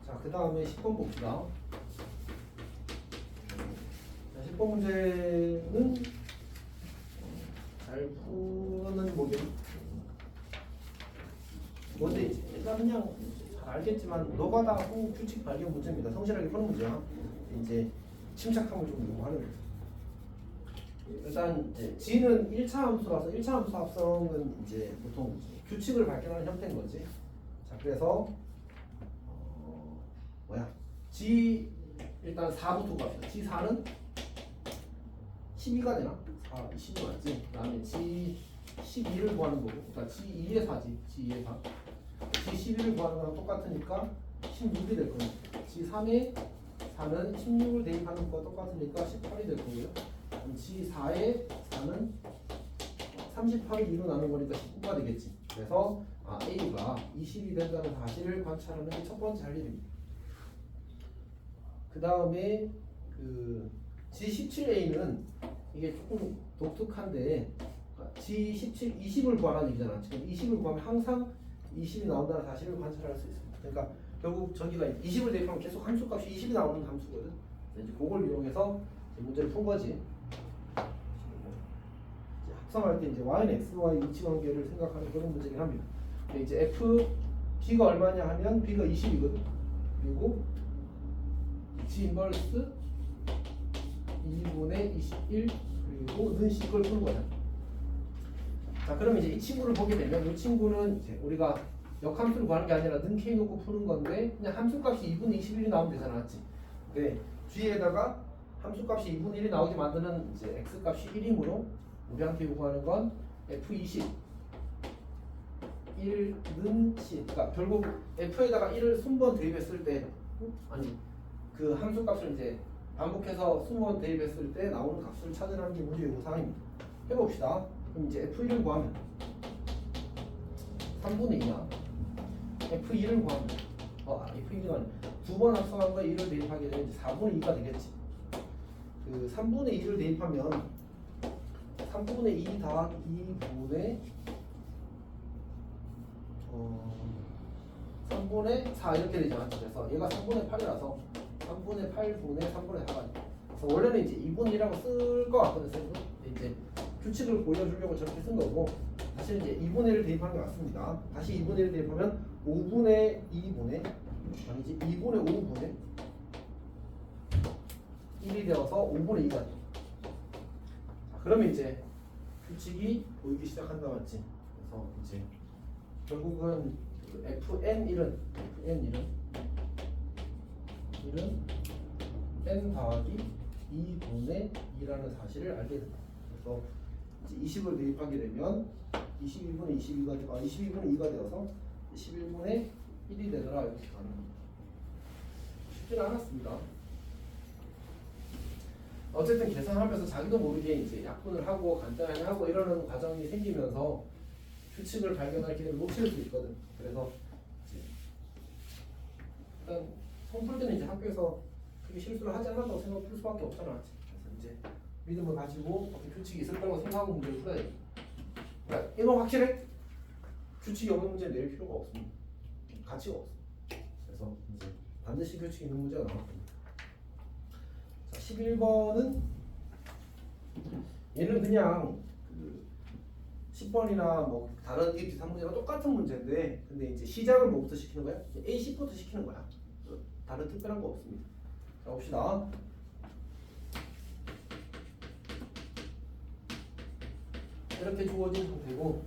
자, 그 다음에 10번 봅시다. 자, 10번 문제는 잘 푸는 뭐겠니? 뭔데 이제 일단 그냥 잘 알겠지만 노가다하고 규칙 발견 문제입니다. 성실하게 푸는 문제야. 이제 침착함을 좀 요구하는 거죠. 일단 이제 G는 1차 함수라서 1차 함수 합성은 이제 보통 규칙을 발견하는 형태인 거지. 자, 그래서 G 일단 4부터 갑시다. G4는 12가 되나? 4, 12 맞지? 그 다음에 G12를 구하는 거고, 그러니까 G2의 4지. G2의 4. G12를 구하는 거랑 똑같으니까 16이 될 거예요. G3의 4는 16을 대입하는 거와 똑같으니까 18이 될 거고요. G4의 4는 38을 2로 나눈 거니까 19가 되겠지. 그래서 A가 20이 된다는 사실을 관찰하는 게 첫 번째 할 일입니다. 그 다음에 그 G17A는 이게 조금 독특한데 G17, 20을 구하라는 얘기잖아. 지금 20을 구하면 항상 20이 나온다는 사실을 관찰할 수 있습니다. 그러니까 결국 저기가 20을 대입하면 계속 함수값이 20이 나오는 함수거든. 이제 그걸 이용해서 이제 문제를 푼 거지. 이제 합성할 때 이제 y는 xy 위치 관계를 생각하는 그런 문제긴 합니다. 근데 이제 f b가 얼마냐 하면 b가 20이거든. 그리고 G 인버스 2분의 21 그리고 는 C 걸 푸는 거야. 자, 그럼 이제 이 친구를 보게 되면 이 친구는 이제 우리가 역함수를 구하는 게 아니라 는 K 놓고 푸는 건데 그냥 함수값이 2분의 21이 나오면 되잖아, 맞지? 네, G에다가 함수값이 2분의 1이 나오게 만드는 이제 X값이 1이므로 우리한테 요구하는 건 F20 1는 C. 그러니까 결국 F에다가 1을 순번 대입했을 때 아니 그 함수값을 이제 반복해서 20번 대입했을 때 나오는 값을 찾으라는 게 문제 요구사항입니다. 해봅시다. 그럼 이제 F1을 구하면 3분의 2냐 F2를 구하면 F2가 아니라 두 번 합성한 거에 1을 대입하게 되면 이제 4분의 2가 되겠지. 그 3분의 2를 대입하면 3분의 2 더하기 2분의 3분의 4 이렇게 되잖아. 그래서 얘가 3분의 8이라서 3분의 8분의 3분의 4가 돼. 그래서 원래는 이제 2분의 1이라고 쓸 것 같거든, 선생님. 이제 규칙을 보여주려고 저렇게 쓴 거고, 사실 이제 2분의 1을 대입하는 게 맞습니다. 다시 2분의 1을 대입하면 5분의 2분의 아니지 2분의 5분의 1이 되어서 5분의 2가 돼. 자, 그러면 이제 규칙이 보이기 시작한다, 맞지? 그래서 이제 결국은 그 FN1은 n 더하기 2분의 2라는 사실을 알게 된다. 그래서 이제 20을 대입하게 되면 22분의 22가 되고 22분의 2가 되어서 11분의 1이 되더라 이렇게 가는 겁니다. 쉽지는 않았습니다. 어쨌든 계산하면서 자기도 모르게 이제 약분을 하고 간단하게 하고 이러는 과정이 생기면서 규칙을 발견할 기회를 놓칠 수 있거든. 그래서 이제 일단 성풀 때는 이제 학교에서 그게 실수를 하지 않았다고 생각할 수밖에 없잖아. 그래서 이제 믿음을 가지고 어떤 규칙이 있을 거라고 생각하고 문제를 풀어야 돼. 그러니까 이거 확실해? 규칙이 없는 문제는 낼 필요가 없습니다. 가치가 없어. 그래서 이제 반드시 규칙이 있는 문제가 나왔습니다. 자, 11번은 얘는 그냥 그 10번이나 뭐 다른 EBT 3문제랑 똑같은 문제인데 근데 이제 시작을 뭐부터 시키는 거야? A10부터 시키는 거야. 다른 특별한 거 없습니다. 자 봅시다. 이렇게 주어진 상태고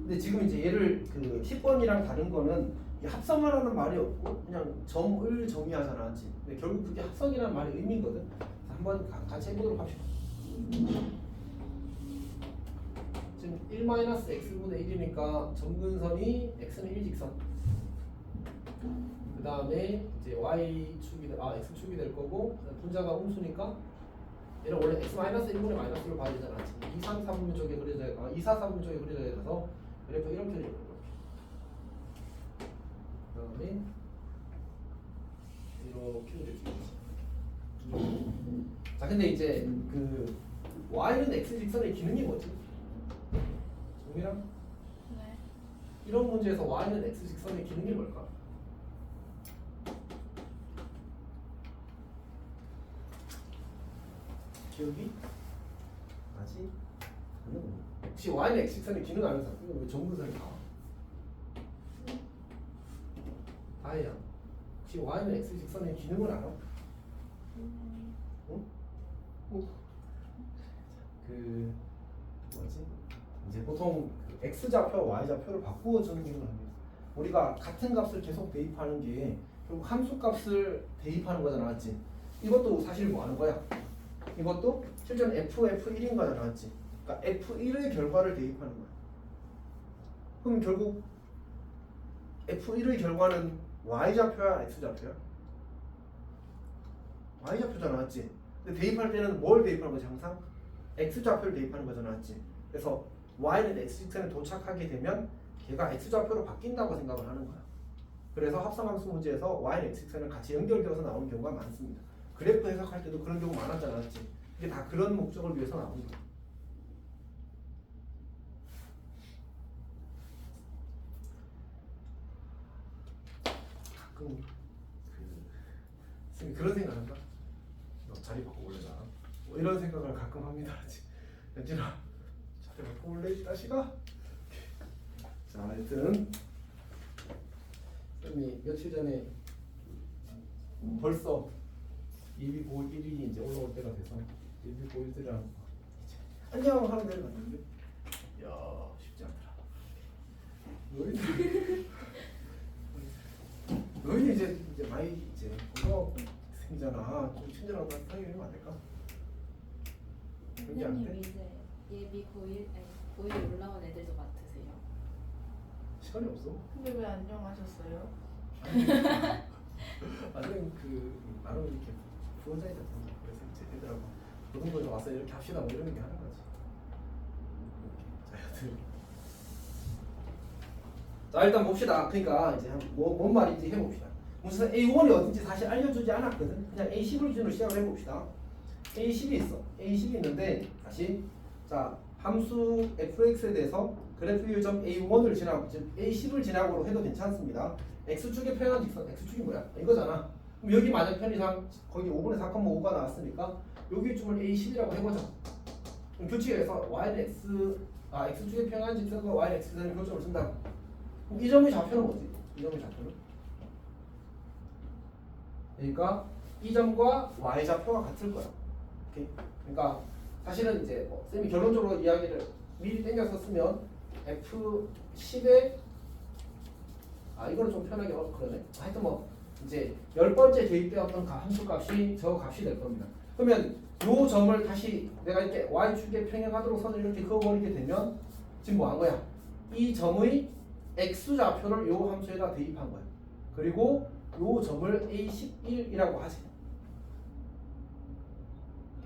근데 지금 이제 얘를 그 10번이랑 다른 거는 이 합성하라는 말이 없고 그냥 점을 정의하잖아, 맞지? 근데 결국 그게 합성이라는 말이 의미거든. 자, 한번 같이 해보도록 합시다. 지금 1-x분의 1이니까 점근선이 x는 1직선. 그 다음에 이제 y축이 x축이 될 거고 분자가 음수니까 얘는 원래 x-1분의 마이너스로 봐야 되잖아. 2, 3, 4분면 쪽에 그려져야 2, 4, 4분면 쪽에 그려져야 돼서 그래프 이렇게 되는 거야. 그 다음에 이렇게 그려지겠지. 자 근데 이제 그 y는 x직선의 기능이 뭐지? 정민아? 네. 이런 문제에서 y는 x직선의 기능이 뭘까? 기억이 나지? 혹시 y는 x직선의 기능 아는 사람? 이거 왜 정근선이 나와? 다혜야 혹시 y는 x직선의 기능을 알아? 응? 그 뭐지? 이제 보통 그 x좌표, y좌표를 바꾸어 주는 기능을 합니다. 우리가 같은 값을 계속 대입하는 게 결국 함수 값을 대입하는 거잖아, 맞지? 이것도 사실 뭐 하는 거야? 이것도 실제는 f1인 거잖아, 맞지? 그러니까 f1의 결과를 대입하는 거야. 그럼 결국 f1의 결과는 y좌표야, x좌표야? y좌표잖아, 맞지? 근데 대입할 때는 뭘 대입하는 거지? 항상 x좌표를 대입하는 거잖아, 맞지? 그래서 y는 x직선에 도착하게 되면 걔가 x좌표로 바뀐다고 생각을 하는 거야. 그래서 합성함수 문제에서 y는 x직선을 같이 연결되어서 나오는 경우가 많습니다. 그래프 해석할 때도 그런 경우 많았잖아, 맞지? 이게 다 그런 목적을 위해서 나오는 거야. 가끔 그런 생각한다. 너 자리 바꿔올래나? 뭐 이런 생각을 가끔 합니다. 연진아 자리 바꿔올래 이 자식아? 자 하여튼 쌤이 며칠 전에 벌써 예비 고1 1일이 이제 올라올 때가 돼서 예비 고1들이랑 안녕 하는 데를 갔는데 야 쉽지 않더라. 너희들 이제 많이 이제 고등학생이잖아. 좀 친절하고 사귀면 안 될까? 그게 안 돼? 선생님 이제 예비 고1 올라온 애들도 맡으세요? 시간이 없어. 근데 왜 안녕하셨어요? 나는 그 나름 이렇게 부원장이 됐던 거 그래서 이제 애들하고 고등부에 와서 이렇게 합시다 뭐 이러는 게 하는 거지. 자 여튼 자 일단 봅시다. 그러니까 이제 뭔 말인지 해봅시다. 무슨 A1이 어딘지 사실 알려주지 않았거든. 그냥 A10을 기준으로 시작을 해봅시다. A10이 있어. A10이 있는데 다시 자 함수 fx에 대해서 그래프 요점 A1을 지나고 즉 A10을 지나고 해도 괜찮습니다. x축의 표현한 직선 x축이 뭐야? 이거잖아. 그럼 여기 맞은편이상 거기 5분의 4,5가 나왔으니까 여기 쯤을 A10이라고 해보자. 그럼 규칙에서 y는 x축의 표현한 직선과 y는 x선의 교점을 쓴다. 그럼 이 점의 좌표는 뭐지? 이 점의 좌표는? 그러니까 이 점과 y 좌표가 같을 거야. 오케이? 그러니까 사실은 이제 쌤이 결론적으로 이야기를 미리 땡겨서 쓰면 f10에 이거는 좀 편하게 그러네. 하여튼 뭐 이제 10번째 대입되었던 함수 값이 저 값이 될 겁니다. 그러면 요 점을 다시 내가 이렇게 y축에 평행하도록 선을 이렇게 그어버리게 되면 지금 뭐 한 거야? 이 점의 x좌표를 요 함수에다 대입한 거야. 그리고 요 점을 A11이라고 하지.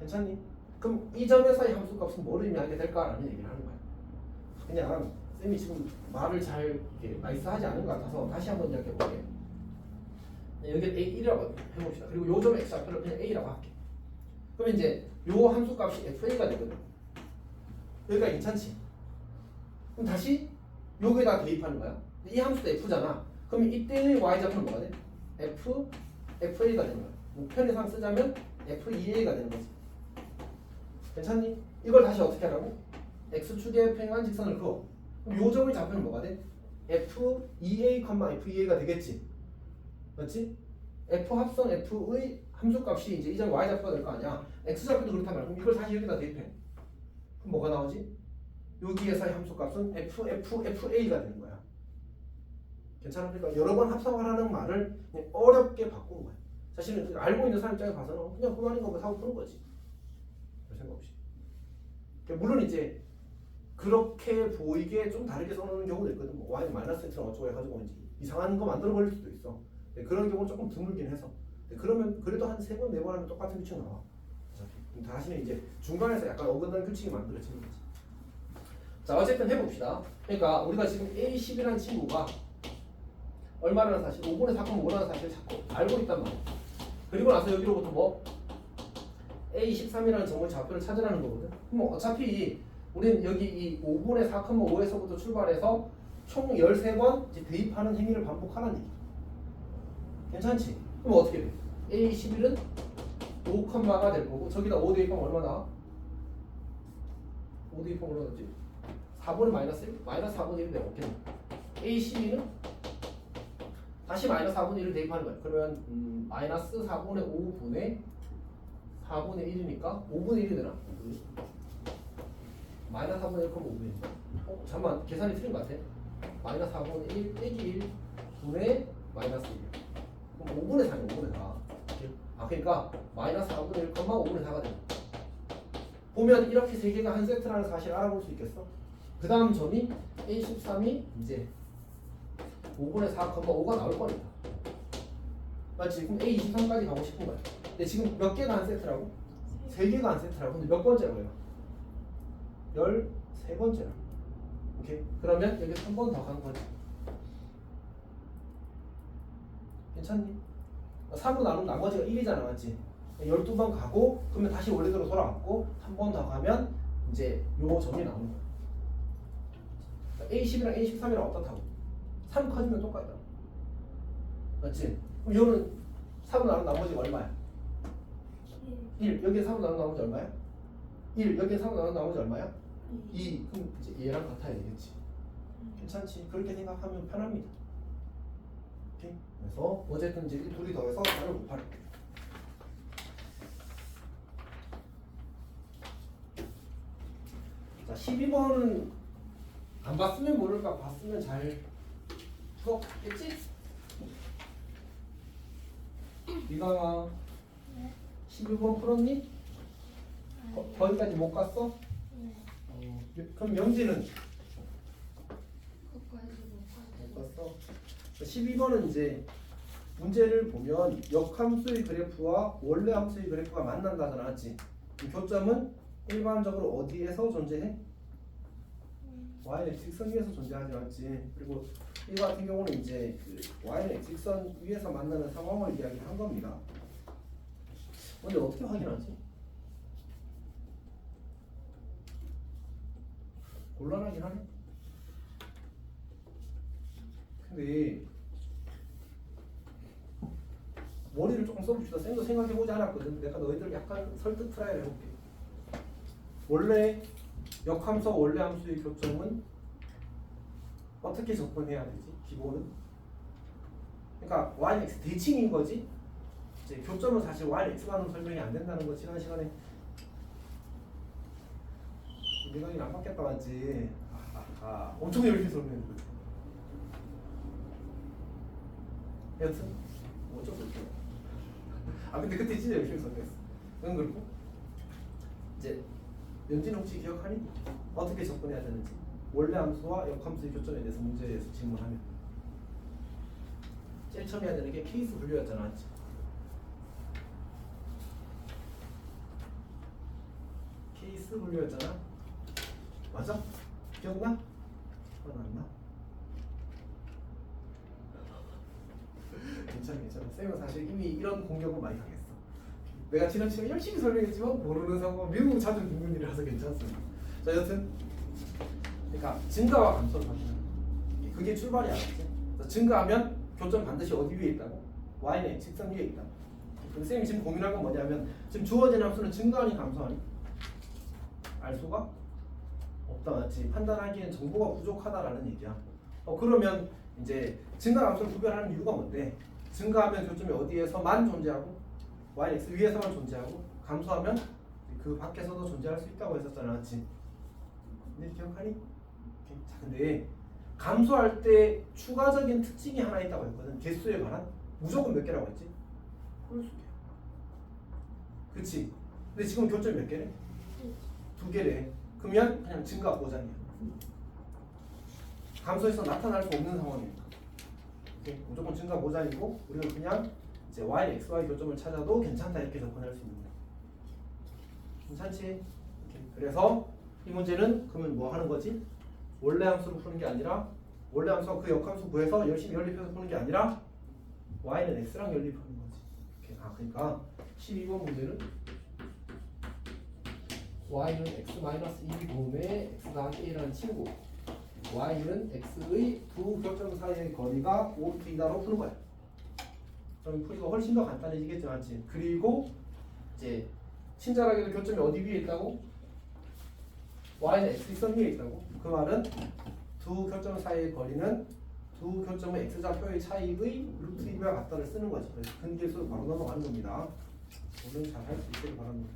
괜찮니? 그럼 이 점에서의 함수값은 뭐를 의미하게 될까라는 얘기를 하는 거야. 그냥 쌤이 지금 말을 잘 이렇게 나이스하지 않은 것 같아서 다시 한번 이야기해볼게. 여기는 A1이라고 해봅시다. 그리고 요 점의 x좌표를 그냥 A라고 할게. 그러면 이제 요 함수값이 FA가 되거든. 여기가 괜찮지? 그럼 다시 여기에다 대입하는 거야. 이 함수도 F잖아. 그러면 이때의 y좌표는 뭐가 돼? FA가 되는 거야. 뭐 편의상 쓰자면 FEA가 되는 거지. 괜찮니? 이걸 다시 어떻게 하라고? x축에 평행한 직선을 그어. 그럼 요 점의 좌표는 뭐가 돼? FEA, FEA가 되겠지. 맞지? F 합성 F의 함수값이 이제 이 점 y좌표가 될 거 아니야. x좌표도 그렇단 말이야. 그럼 이걸 다시 여기다 대입해. 그럼 뭐가 나오지? 여기에서의 함수값은 FA가 되는 거야. 괜찮아? 그러니까 여러 번 합성하라는 말을 그냥 어렵게 바꾼 거야. 사실은 알고 있는 사람 입장에 봐서는 그냥 그만인 거면 하고 푸는 거지. 별 생각 없이. 그러니까 물론 이제 그렇게 보이게 좀 다르게 써놓는 경우도 있거든. 뭐 y 마이너스 x랑 어쩌고 해가지고 이제 이상한 거 만들어 버릴 수도 있어. 근데 그런 경우는 조금 드물긴 해서. 근데 그러면 그래도 한 3번, 4번 하면 똑같은 규칙 나와. 그럼 다시는 이제 중간에서 약간 어긋난 규칙이 만들어지는 거지. 자, 어쨌든 해봅시다. 그러니까 우리가 지금 A10이라는 친구가 얼마라는 사실, 5분의 4,5라는 사실을 자꾸 알고 있단 말이야. 그리고 나서 여기로부터 뭐 A13이라는 점의 좌표를 찾으라는 거거든. 그럼 어차피 우리는 여기 이 5분의 4,5에서부터 출발해서 총 13번 이제 대입하는 행위를 반복하라는 얘기. 괜찮지? 그럼 어떻게 돼? A11은 5가 될 거고 저기다 5 대입하면 얼마 나와? 5 대입하면 얼마 나지? 4분의 마이너스 1? 마이너스 4분의 1이 되면 없겠네. A12는 다시 마이너스 4분의 1을 대입하는 거야. 그러면 마이너스 4분의 5분의 4분의 1이니까 5분의 1이 되나? 마이너스 4분의 1 그럼 5분의 1. 잠깐만 계산이 틀린 것 같아. 마이너스 4분의 1 빼기 1분의 마이너스 1. 그럼 5분의 4네 5분의 4. 아 그러니까 마이너스 4분의 1, 5분의 4가 되는 거야. 보면 이렇게 세 개가 한 세트라는 사실을 알아볼 수 있겠어? 그 다음 점이 A13이 이제 5분의 4,5가 나올 거니까. 맞지? 그럼 A23까지 가고 싶은 거야. 근데 지금 몇 개가 한 세트라고? 3개가 한 세트라고. 근데 몇 번째라고 해요? 13번째라. 오케이? 그러면 여기 3번 더 간 거지. 괜찮니? 3으로 나누면 나머지가 1이잖아. 맞지? 12번 가고 그러면 다시 원래대로 돌아왔고 한 번 더 가면 이제 요 점이 나오는 거야. A10이랑 A13이랑 어떻다고? 3 커지면 똑같다. 맞지? 그럼 이거는 3으로 나눈 나머지가 얼마야? 1. 여기에 3으로 나눈 나머지 얼마야? 1. 여기에 3으로 나눈 나머지 얼마야? 2. 그럼 이제 얘랑 같아야 되겠지. 괜찮지? 그렇게 생각하면 편합니다. 오케이? 그래서 어쨌든 이제 이 둘이 더해서 4를 곱하래. 자, 12번은 안 봤으면 모를까 봤으면 잘 풀었겠지? 네가 12번 풀었니? 거기까지 못 갔어? 그럼 명지는? 못 갔어. 12번은 이제 문제를 보면 역함수의 그래프와 원래 함수의 그래프가 만난다잖아, 맞지? 교점은 일반적으로 어디에서 존재해? y는 직선 위에서 존재하지 않지. 그리고 이거 같은 경우는 이제 그 y는 직선 위에서 만나는 상황을 이야기한 겁니다. 근데 어떻게 확인하지? 곤란하긴 하네. 근데 머리를 조금 써봅시다. 쌩도 생각해보지 않았거든. 내가 너희들 약간 설득 트라이를 해볼게. 원래 역함수와 원래 함수의 교점은 어떻게 접근해야 되지? 기본은? 그러니까 y는 x 대칭인 거지. 이제 교점은 사실 y는 x만으로 설명이 안 된다는 거 지난 시간에 민원이 안 받겠다 맞지? 엄청 열심히 설명했는데. 여튼 어쩌고 저쩌고. 근데 그때 진짜 열심히 설명했어. 그건 그렇고 이제 연진 혹시 기억하니? 어떻게 접근해야 되는지. 원래 함수와 역함수의 교점에 대해서 문제에서 질문하면 제일 처음 해야 되는 게 케이스 분류였잖아, 맞지? 케이스 분류였잖아. 맞아? 기억나? 기억 안 나? 괜찮아. 쌤은 사실 이미 이런 공격은 많이 당했어. 내가 지난 시간에 열심히 설명했지만 모르는 상황 매우 자주 듣는 일이라서 괜찮습니다. 자, 여튼 그러니까 증가와 감소를 확인하는 그게 출발이 아니지. 증가하면 교점 반드시 어디 위에 있다고? y는 x 직선 위에 있다. 그럼 쌤이 지금 고민한 건 뭐냐면 지금 주어진 함수는 증가하니 감소하니? 알 수가 없다 맞지? 판단하기엔 정보가 부족하다라는 얘기야. 그러면 이제 증가 감소를 구별하는 이유가 뭔데? 증가하면 교점이 어디에서만 존재하고 y x 위에서만 존재하고 감소하면 그 밖에서도 존재할 수 있다고 했었잖아, 맞지? 근데 기억하니? 자, 근데 감소할 때 추가적인 특징이 하나 있다고 했거든. 개수에 관한 무조건 몇 개라고 했지? 홀수 개. 그치? 근데 지금 교점이 몇 개래? 2개래. 그러면 그냥 증가 보장이야. 감소해서 나타날 수 없는 상황이니까. 오케이? 무조건 증가 보장이고 우리는 그냥 이제 y, x, y 교점을 찾아도 괜찮다 이렇게 접근할 수 있는 거야. 괜찮지? 오케이. 그래서 이 문제는 그러면 뭐 하는 거지? 원래 함수로 푸는 게 아니라 원래 함수와 그 역함수 구해서 열심히 연립해서 푸는 게 아니라 y는 x랑 연립하는 거지. 오케이. 그러니까 12번 문제는 y는 x-2 도움에 x 더하기 1이라는 친구 y는 x의 두 교점 사이의 거리가 5t이다로 푸는 거야. 그럼 풀이가 훨씬 더 간단해지겠지만 그리고 이제 친절하게도 교점이 어디 위에 있다고? y는 x선 위에 있다고. 그 말은 두 교점 사이의 거리는 두 교점의 x좌표의 차이의 루트 2와 같다를 쓰는 거지. 그래서 근계수로 바로 넘어가는 겁니다. 오늘 잘 할 수 있기를 바랍니다.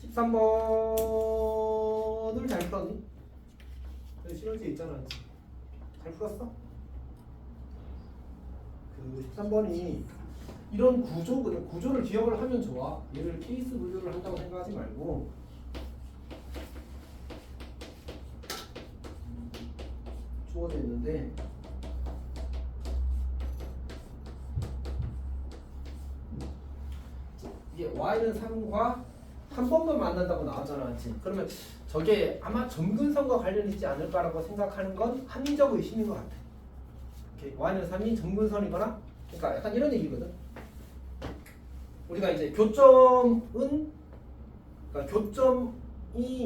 13번을 잘 풀었니? 실험지에 있잖아. 잘 풀었어? 그 13번이 이런 구조거든. 구조를 기억을 하면 좋아. 얘를 케이스 분류를 한다고 생각하지 말고 주어져 있는데 이게 y는 3과 한 번만 만난다고 나왔잖아, 맞지? 그러면 저게 아마 점근선과 관련 있지 않을까라고 생각하는 건 합리적 의심인 것 같아. 오케이. y는 3이 점근선이거나, 그러니까 약간 이런 얘기거든. 우리가 이제 교점은, 그러니까 교점이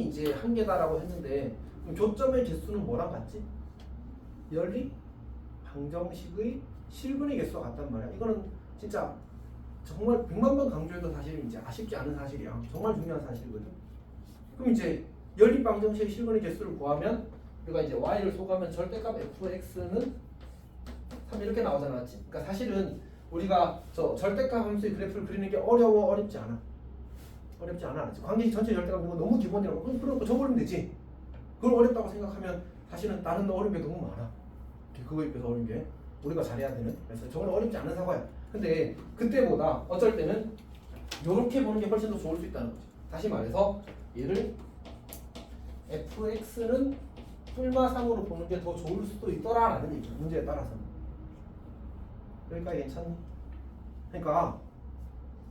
이제 한 개다라고 했는데, 그럼 교점의 개수는 뭐랑 같지? 연립 방정식의 실근의 개수가 같단 말이야. 이거는 진짜 정말 100만 번 강조해도 사실 이제 아쉽지 않은 사실이야. 정말 중요한 사실이거든. 그럼 이제 연립 방정식의 실근의 개수를 구하면 우리가 이제 y를 소가면 절대값 fx는 3 이렇게 나오잖아, 맞지? 그러니까 사실은 우리가 저 절대값 함수의 그래프를 그리는 게 어렵지 않아. 어렵지 않아. 관계식 전체 절대값 이거 너무 기본이라고. 그럼 적어버리면 되지. 그걸 어렵다고 생각하면 사실은 다른 어려운 게 너무 많아. 그거에 비해서 어려운 게 우리가 잘해야 되는. 그래서 저건 어렵지 않은 사과야. 근데 그때보다 어쩔 때는 이렇게 보는 게 훨씬 더 좋을 수 있다는 거지. 다시 말해서 얘를 fx는 뿔마상으로 보는 게 더 좋을 수도 있더라라는 얘기야. 문제에 따라서는. 여기까지 괜찮니? 그러니까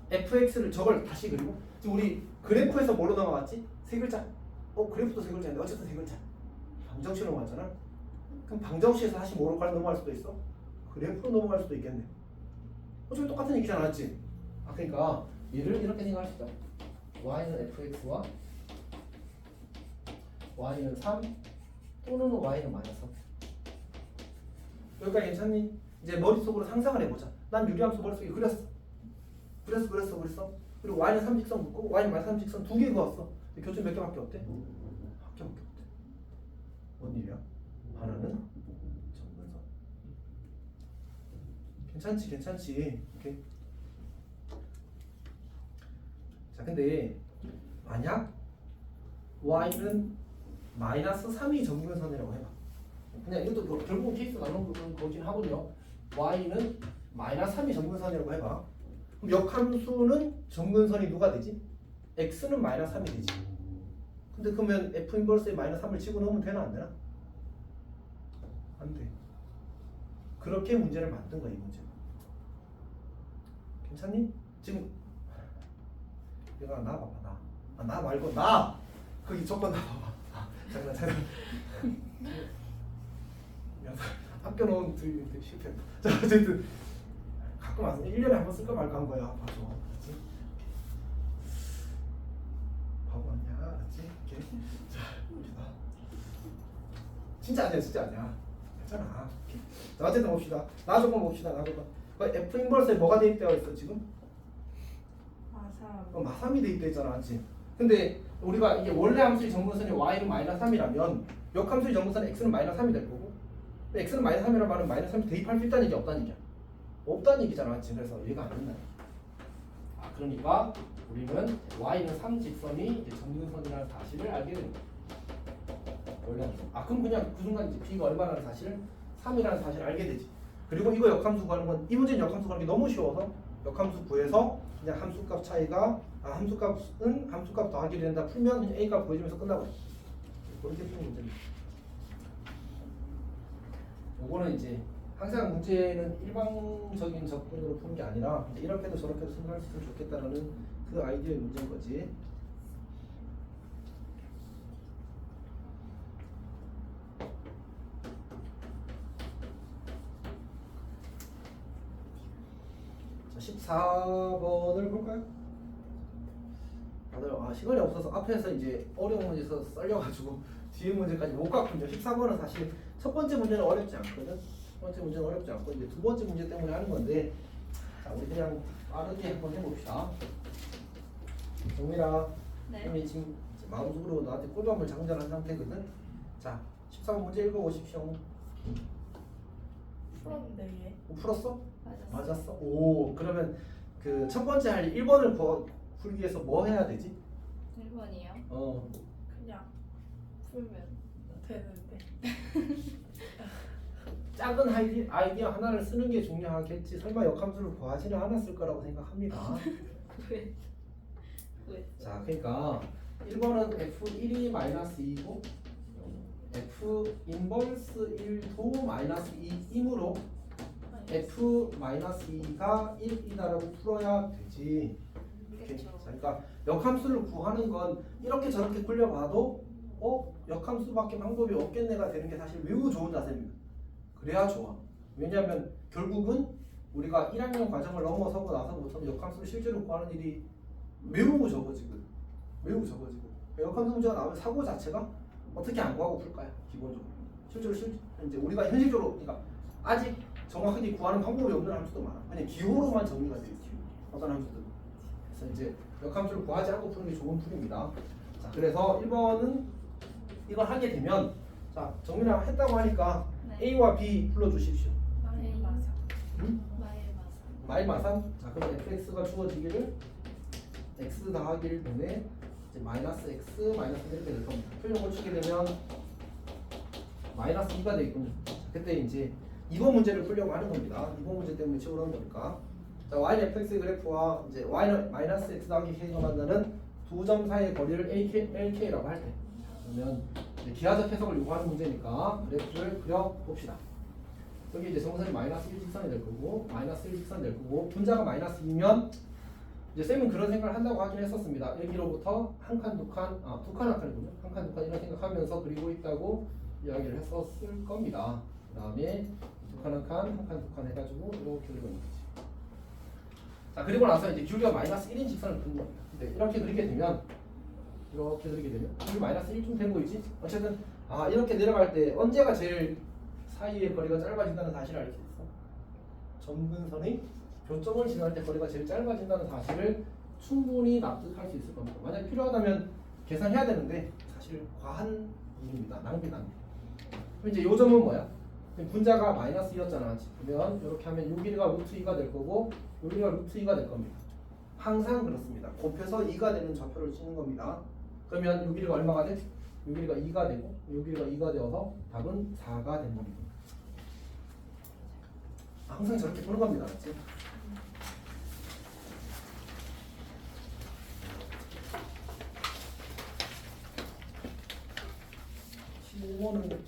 fx를 저걸 다시 그리고 지금 우리 그래프에서 뭘로 넘어갔지? 세 글자. 그래프도 세 글자인데 어쨌든 세 글자. 방정식으로 넘어갔잖아. 그럼 방정식에서 다시 뭐로 넘어갈 수도 있어? 그래프로 넘어갈 수도 있겠네. 어차피 똑같은 얘기잖아, 맞지? 그러니까 얘를 이렇게 생각할 수 있다. y는 fx와 y는 3 또는 y는 마이너스 3. 여기까지 괜찮니? 이제 머릿속으로 상상을 해보자. 난 유리함수 머릿속에 그렸어. 그리고 y는 3직선 묶고 y는 마이너스 3직선 2개 그었어. 교점 몇 개밖에 없대? 한 개밖에 없대. 뭔 일이야? 하나는 점근선. 괜찮지. 오케이. 자, 근데 만약 y는 마이너스 3이 점근선이라고 해봐. 그냥 이것도 결국은 케이스 나눈 거긴 하거든요. y는 마이너스 3이 점근선이라고 해봐. 그럼 역함수는 점근선이 누가 되지? x는 마이너스 3이 되지. 근데 그러면 f 인버스에 마이너스 3을 집어넣으면 되나 안 되나? 안 돼. 그렇게 문제를 만든 거야, 이 문제. 괜찮니? 지금 얘가 나 봐봐. 나 말고 나. 거기 조건 나 봐봐. 잠깐. 아껴놓은 드립인데 실패했다. 자, 어쨌든 가끔 와서 1년에 한 번 쓸까 말까 한 거야. 봐줘. 알았지? 바보 아니야. 알았지? 이렇게. 자, 봅시다. 진짜 아니야. 괜찮아. 자, 어쨌든 봅시다. 나 조건 봅시다. 그 F 인버스에 뭐가 대입되어 있어 지금? 마삼. 마삼이 대입되어 있잖아, 맞지? 근데 우리가 이게 원래 함수의 정분선이 y는 마이너스 3이라면 역함수의 정분선은 x는 마이너스 3이 될 거고 x는 마이너스 3이라는 말은 마이너스 3이 대입할 수 있다는 얘기 없다는 얘기야. 없다는 얘기잖아, 맞지? 그래서 얘가 안 된다. 그러니까 우리는 y는 3 직선이 이제 정분선이라는 사실을 알게 됩니다. 원래 함수. 그럼 그냥 그 순간 이제 b가 얼마라는 사실을 3이라는 사실을 알게 되지. 그리고 이거 역함수 구하는 건 이 문제는 역함수 구하는 게 너무 쉬워서 역함수 구해서 그냥 함수값 차이가 함수값은 함수값 더하기 된다 풀면 그냥 a값 구해주면서 끝나버려. 그렇게 푸는 문제입니다. 요거는 이제 항상 문제는 일방적인 접근으로 푸는 게 아니라 이렇게도 저렇게도 생각할 수 있으면 좋겠다라는 그 아이디어의 문제인 거지. 자, 14번을 볼까요? 다들 시간이 없어서 앞에서 이제 어려운 문제에서 썰려가지고 뒤에 문제까지 못 갔군요. 14번은 사실 첫 번째 문제는 어렵지 않거든. 첫 번째 문제는 어렵지 않고 이제 두 번째 문제 때문에 하는 건데, 자 우리 그냥 빠르게 한번 해봅시다. 정민아, 네. 선생님이 지금 마음속으로 나한테 꿀밤을 장전한 상태거든. 자 14번 문제 읽어보십시오. 풀었는데 얘. 풀었어? 맞았어. 맞았어? 오, 그러면 그 첫 번째 할 1번을 풀기 위해서 뭐 해야 되지? 1번이요. 그냥 풀면 되는데. 작은 아이디어 하나를 쓰는 게 중요하겠지. 설마 역함수를 구하지는 않았을 거라고 생각합니다. 왜? 자, 그러니까 1번은 F1이 마이너스 2고 F 인버스 1도 마이너스 2이므로 F 마이너스 2가 1이다라고 풀어야 되지. 이렇게. 자, 그러니까 역함수를 구하는 건 이렇게 저렇게 굴려봐도 역함수밖에 방법이 없겠네가 되는 게 사실 매우 좋은 자세입니다. 그래야 좋아. 왜냐하면 결국은 우리가 1학년 과정을 넘어서고 나서부터는 역함수를 실제로 구하는 일이 매우 적어지거든. 매우 적어지고 역함수 문제가 나오면 사고 자체가 어떻게 안 구하고 풀까요? 기본적으로. 실제로 이제 우리가 현실적으로 그러니까 아직 정확하게 구하는 방법이 없는 함수도 많아. 그냥 기호로만 정리가 돼 있지. 어떤 함수들은. 그래서 이제 역함수를 구하지 않고 푸는 게 좋은 풀입니다. 자, 그래서 1번은 이걸 하게 되면 자, 정민아 했다고 하니까 네. A와 B 불러주십시오. 네. 맞아. 응? 마일 마삼. 마이마삼. 자, 그럼 fx가 주어지기를 x 더하기 1분의 마이너스 x 마이너스 이렇게 될 겁니다. 표현 고치게 되면 마이너스 2가 되겠군요. 그때 이제 이번 문제를 풀려고 하는 겁니다. 이번 문제 때문에 치우려는 거니까. 자, y는 fx의 그래프와 이제 y는 마이너스 x 더하기 k가 만나는 두 점 사이의 거리를 LK라고 할 때. 그러면 이제 기하적 해석을 요구하는 문제니까 그래프를 그려봅시다. 여기 이제 정선이 마이너스 1 직선이 될 거고 마이너스 1 직선이 될 거고 분자가 마이너스 2면 이제 쌤은 그런 생각을 한다고 하긴 했었습니다. 여기로부터 한 칸, 두 칸, 두 칸, 한 칸이군요. 한 칸, 두 칸 이런 생각하면서 그리고 있다고 이야기를 했었을 겁니다. 그 다음에 두 칸, 한 칸, 한 칸, 두 칸 해가지고 이렇게 그리고 있는 거지. 자, 그리고 나서 이제 기울기가 마이너스 1인 직선을 그린 겁니다. 이렇게 그리게 되면 기울기 마이너스 1쯤 된 거이지. 어쨌든 이렇게 내려갈 때 언제가 제일 사이의 거리가 짧아진다는 사실을 알 수 있어. 점근선의 교점을 지날 때 거리가 제일 짧아진다는 사실을 충분히 납득할 수 있을 겁니다. 만약 필요하다면 계산해야 되는데 사실 과한 일입니다. 낭비. 그럼 이제 요 점은 뭐야? 분자가 마이너스 2였잖아. 그러면 이렇게 하면 요 길이가 루트 2가 될 거고 요 길이가 루트 2가 될 겁니다. 항상 그렇습니다. 곱해서 2가 되는 좌표를 치는 겁니다. 그러면 요 길이가 얼마가 돼? 요 길이가 2가 되고 요 길이가 2가 되어서 답은 4가 되는 겁니다. 항상 저렇게 보는 겁니다. 맞지? 시험은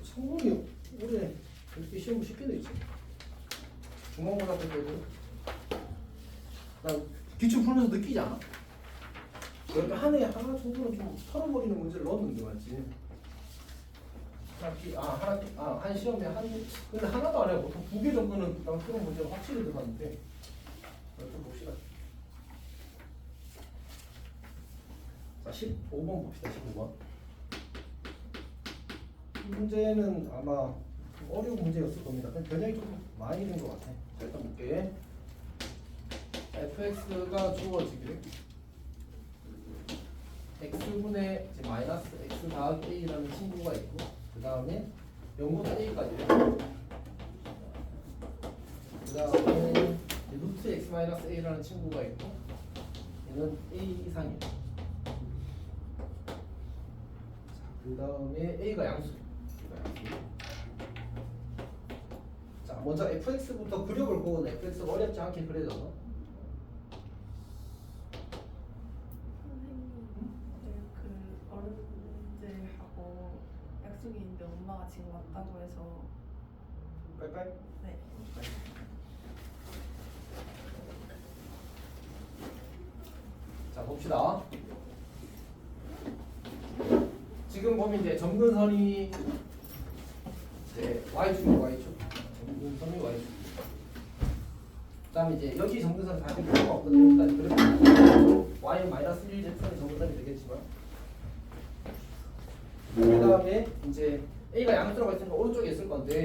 성분이 올해 이렇게 시험 쉽게 돼 있지. 중간고등학교 때도 나 기출 풀면서 느끼지 않아? 이렇게 한 해 하나 정도는 좀 털어버리는 문제를 넣었는데 맞지? 한 시험에 근데 하나도 안 해. 보통 2개 정도는 난 그런 문제가 확실히 들어갔는데 좀 봅시다. 자, 15번 봅시다. 15번. 이 문제는 아마 어려운 문제였을 겁니다. 변형이 좀 많이 된 것 같아. 자, 일단 볼게. fx가 주어지기를 x분의 이제 마이너스 x 더하기 a라는 친구가 있고, 그 다음에 0부터 a까지, 그 다음에 루트 x 마이너스 a라는 친구가 있고, 얘는 a 이상이에요. 그 다음에 a가 양수. 자, 먼저 fx부터 그력을 보고 fx가 어렵지 않게 그려져서. 선생님, 그 어른들하고 약속이 있는데 엄마가 지금 왔다고 해서 빨빨. 네. 자, 봅시다. 지금 보면 이제 점근선이 이제 y축이고 y축. 점근선이 y축. 그다음에 이제 여기 점근선 사실 필요가 없거든요. 일단 그래도 y 마이너스 1 직선이 점근선이 되겠지만. 그다음에 이제 a가 양수라고 했으니까 오른쪽에 있을 건데,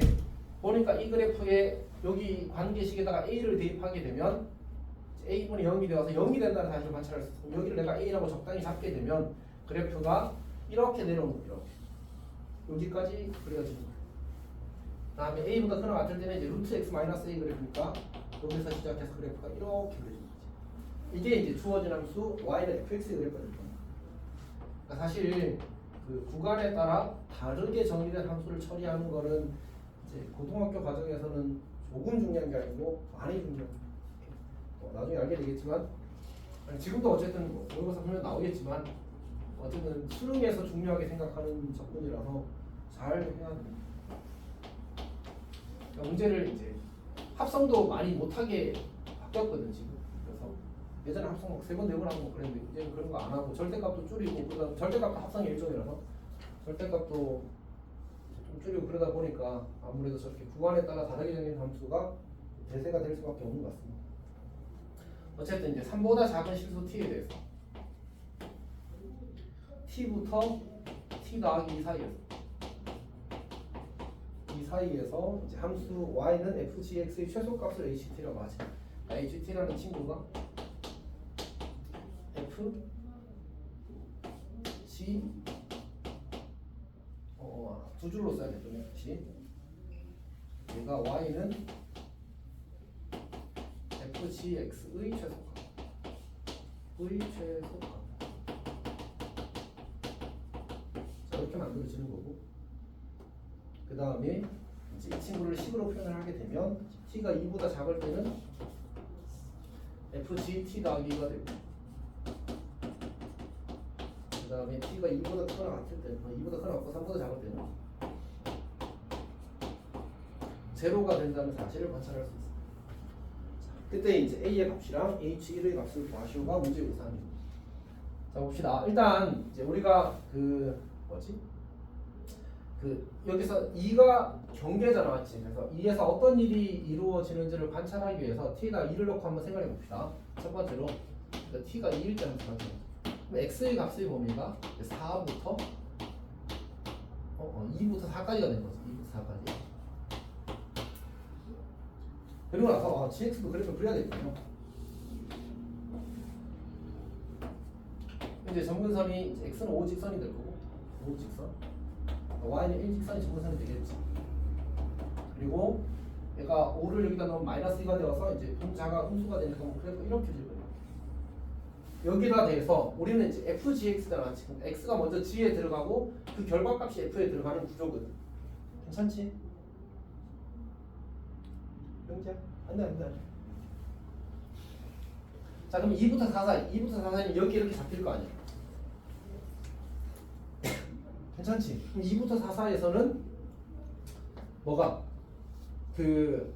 보니까 이 그래프에 여기 관계식에다가 a를 대입하게 되면 a분이 0이 되어서 0이 된다는 사실을 관찰할 수 있어요. 여기를 내가 a라고 적당히 잡게 되면 그래프가 이렇게 내려오는 거예요. 여기까지 그려지는 거예요. 다음에 a보다 크나 같을 때는 이제 루트 x 마이너스 a 그래프니까 여기서 시작해서 그래프가 이렇게 그려지는 거지. 이게 이제 주어진 함수 y는 fx의 그래프가 될 겁니다. 그러니까 사실 그 구간에 따라 다르게 정의된 함수를 처리하는 거는 이제 고등학교 과정에서는 조금 중요한 게 아니고 많이 중요한 거예요. 나중에 알게 되겠지만, 아니, 지금도 어쨌든 모의고사 보면 나오겠지만, 어쨌든 수능에서 중요하게 생각하는 접근이라서 잘 해야 됩니다. 그러니까 문제를 이제 합성도 많이 못하게 바뀌었거든 지금. 그래서 예전에 합성 막 3번 4번 하고 그랬는데 이제는 그런 거 안 하고 절대값도 줄이고, 그다음 절대값도 합성의 일종이라서 절대값도 좀 줄이고, 그러다 보니까 아무래도 저렇게 구간에 따라 다르게 정해진 함수가 대세가 될 수밖에 없는 것 같습니다. 어쨌든 이제 3보다 작은 실수 t에 대해서 t부터 t 더하기 2 사이에서 이제 함수 y는 fgx의 최소값을 ht라고 하죠. ht라는 친구가 f g 두 줄로 써야 되죠. g 얘가 y는 fgx의 최소값. 자, 이렇게 만들어지는 거고, 그 다음에 이제 이 친구를 식으로 표현을 하게 되면 t가 2보다 작을 때는 fgt 더하기 2가 되고, 그 다음에 t가 2보다 크거나 같을 때는 2보다 크거나 같고 3보다 작을 때는 제로가 된다는 사실을 관찰할 수 있습니다. 그때 이제 a의 값이랑 h1의 값을 구하시오가 문제 요사입니다. 자, 봅시다. 일단 이제 우리가 그 여기서 2가 경계잖아, 맞지? 그래서 2에서 어떤 일이 이루어지는지를 관찰하기 위해서 t가 2를 놓고 한번 생각해 봅시다. 첫 번째로 그러니까 t가 2일 때 한번 생각해 봅시다. 그럼 x의 값의 범위가 4부터 2부터 4까지가 되는 거지. 2부터 4까지. 그리고 나서 gx도 그래프 그려야 되거든요. 이제 점근선이 이제 x는 5직선이 될 거고, 5직선, y는 1직선이 점근선이 되겠지. 그리고 얘가 5를 여기다 넣으면 마이너스 2가 되어서 이제 분자가 음수가 되니까 그래프 이렇게 될 거예요. 여기다 대해서 우리는 이제 fgx잖아. 지금 x가 먼저 g에 들어가고 그 결과값이 f에 들어가는 구조거든. 괜찮지? 영지야? 안돼. 자, 그럼 2부터 4 사이, 2부터 4 사이는 여기 이렇게 잡힐 거 아니야? 괜찮지? 그럼 2부터 4 사이에서는 뭐가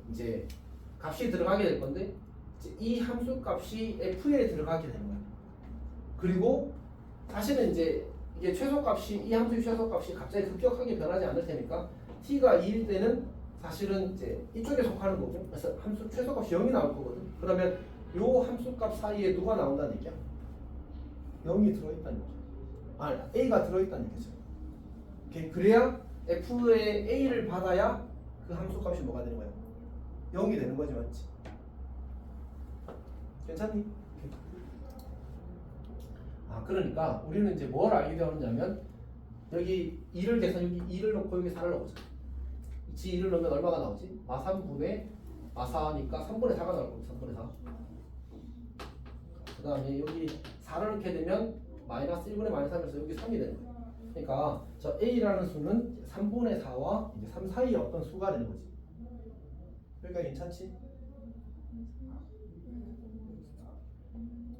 이제 값이 들어가게 될 건데, 이제 이 함수 값이 f에 들어가게 되는 거야. 그리고 사실은 이제 이게 최소값이, 이 함수의 최소값이 갑자기 급격하게 변하지 않을 테니까 t가 2일 때는 사실은 이제 이쪽에 속하는 거고, 그래서 함수 최소값이 0이 나올 거거든. 그러면 요 함수값 사이에 누가 나온다는 얘기야? 0이 들어있다는 얘기야. a가 들어있다는 얘기죠. 그래야 f의 a를 받아야 그 함수 값이 뭐가 되는 거야? 0이 되는 거지, 맞지? 괜찮니? 아, 그러니까 우리는 이제 뭘 알게 되었냐면 여기 2를 계산, 여기 2를 넣고 여기 4를 넣어보자. 지 2를 넣으면 얼마가 나오지? 마3분의 마4니까 3분의 4가 나올 거고 3분의 4. 그 다음에 여기 4를 넣게 되면 마이너스 1분의 마이너스 3에서 여기 3이 되는 거야. 그러니까 저 A라는 수는 3분의 4와 이제 3 사이의 어떤 수가 되는 거지. 그러니까 괜찮지?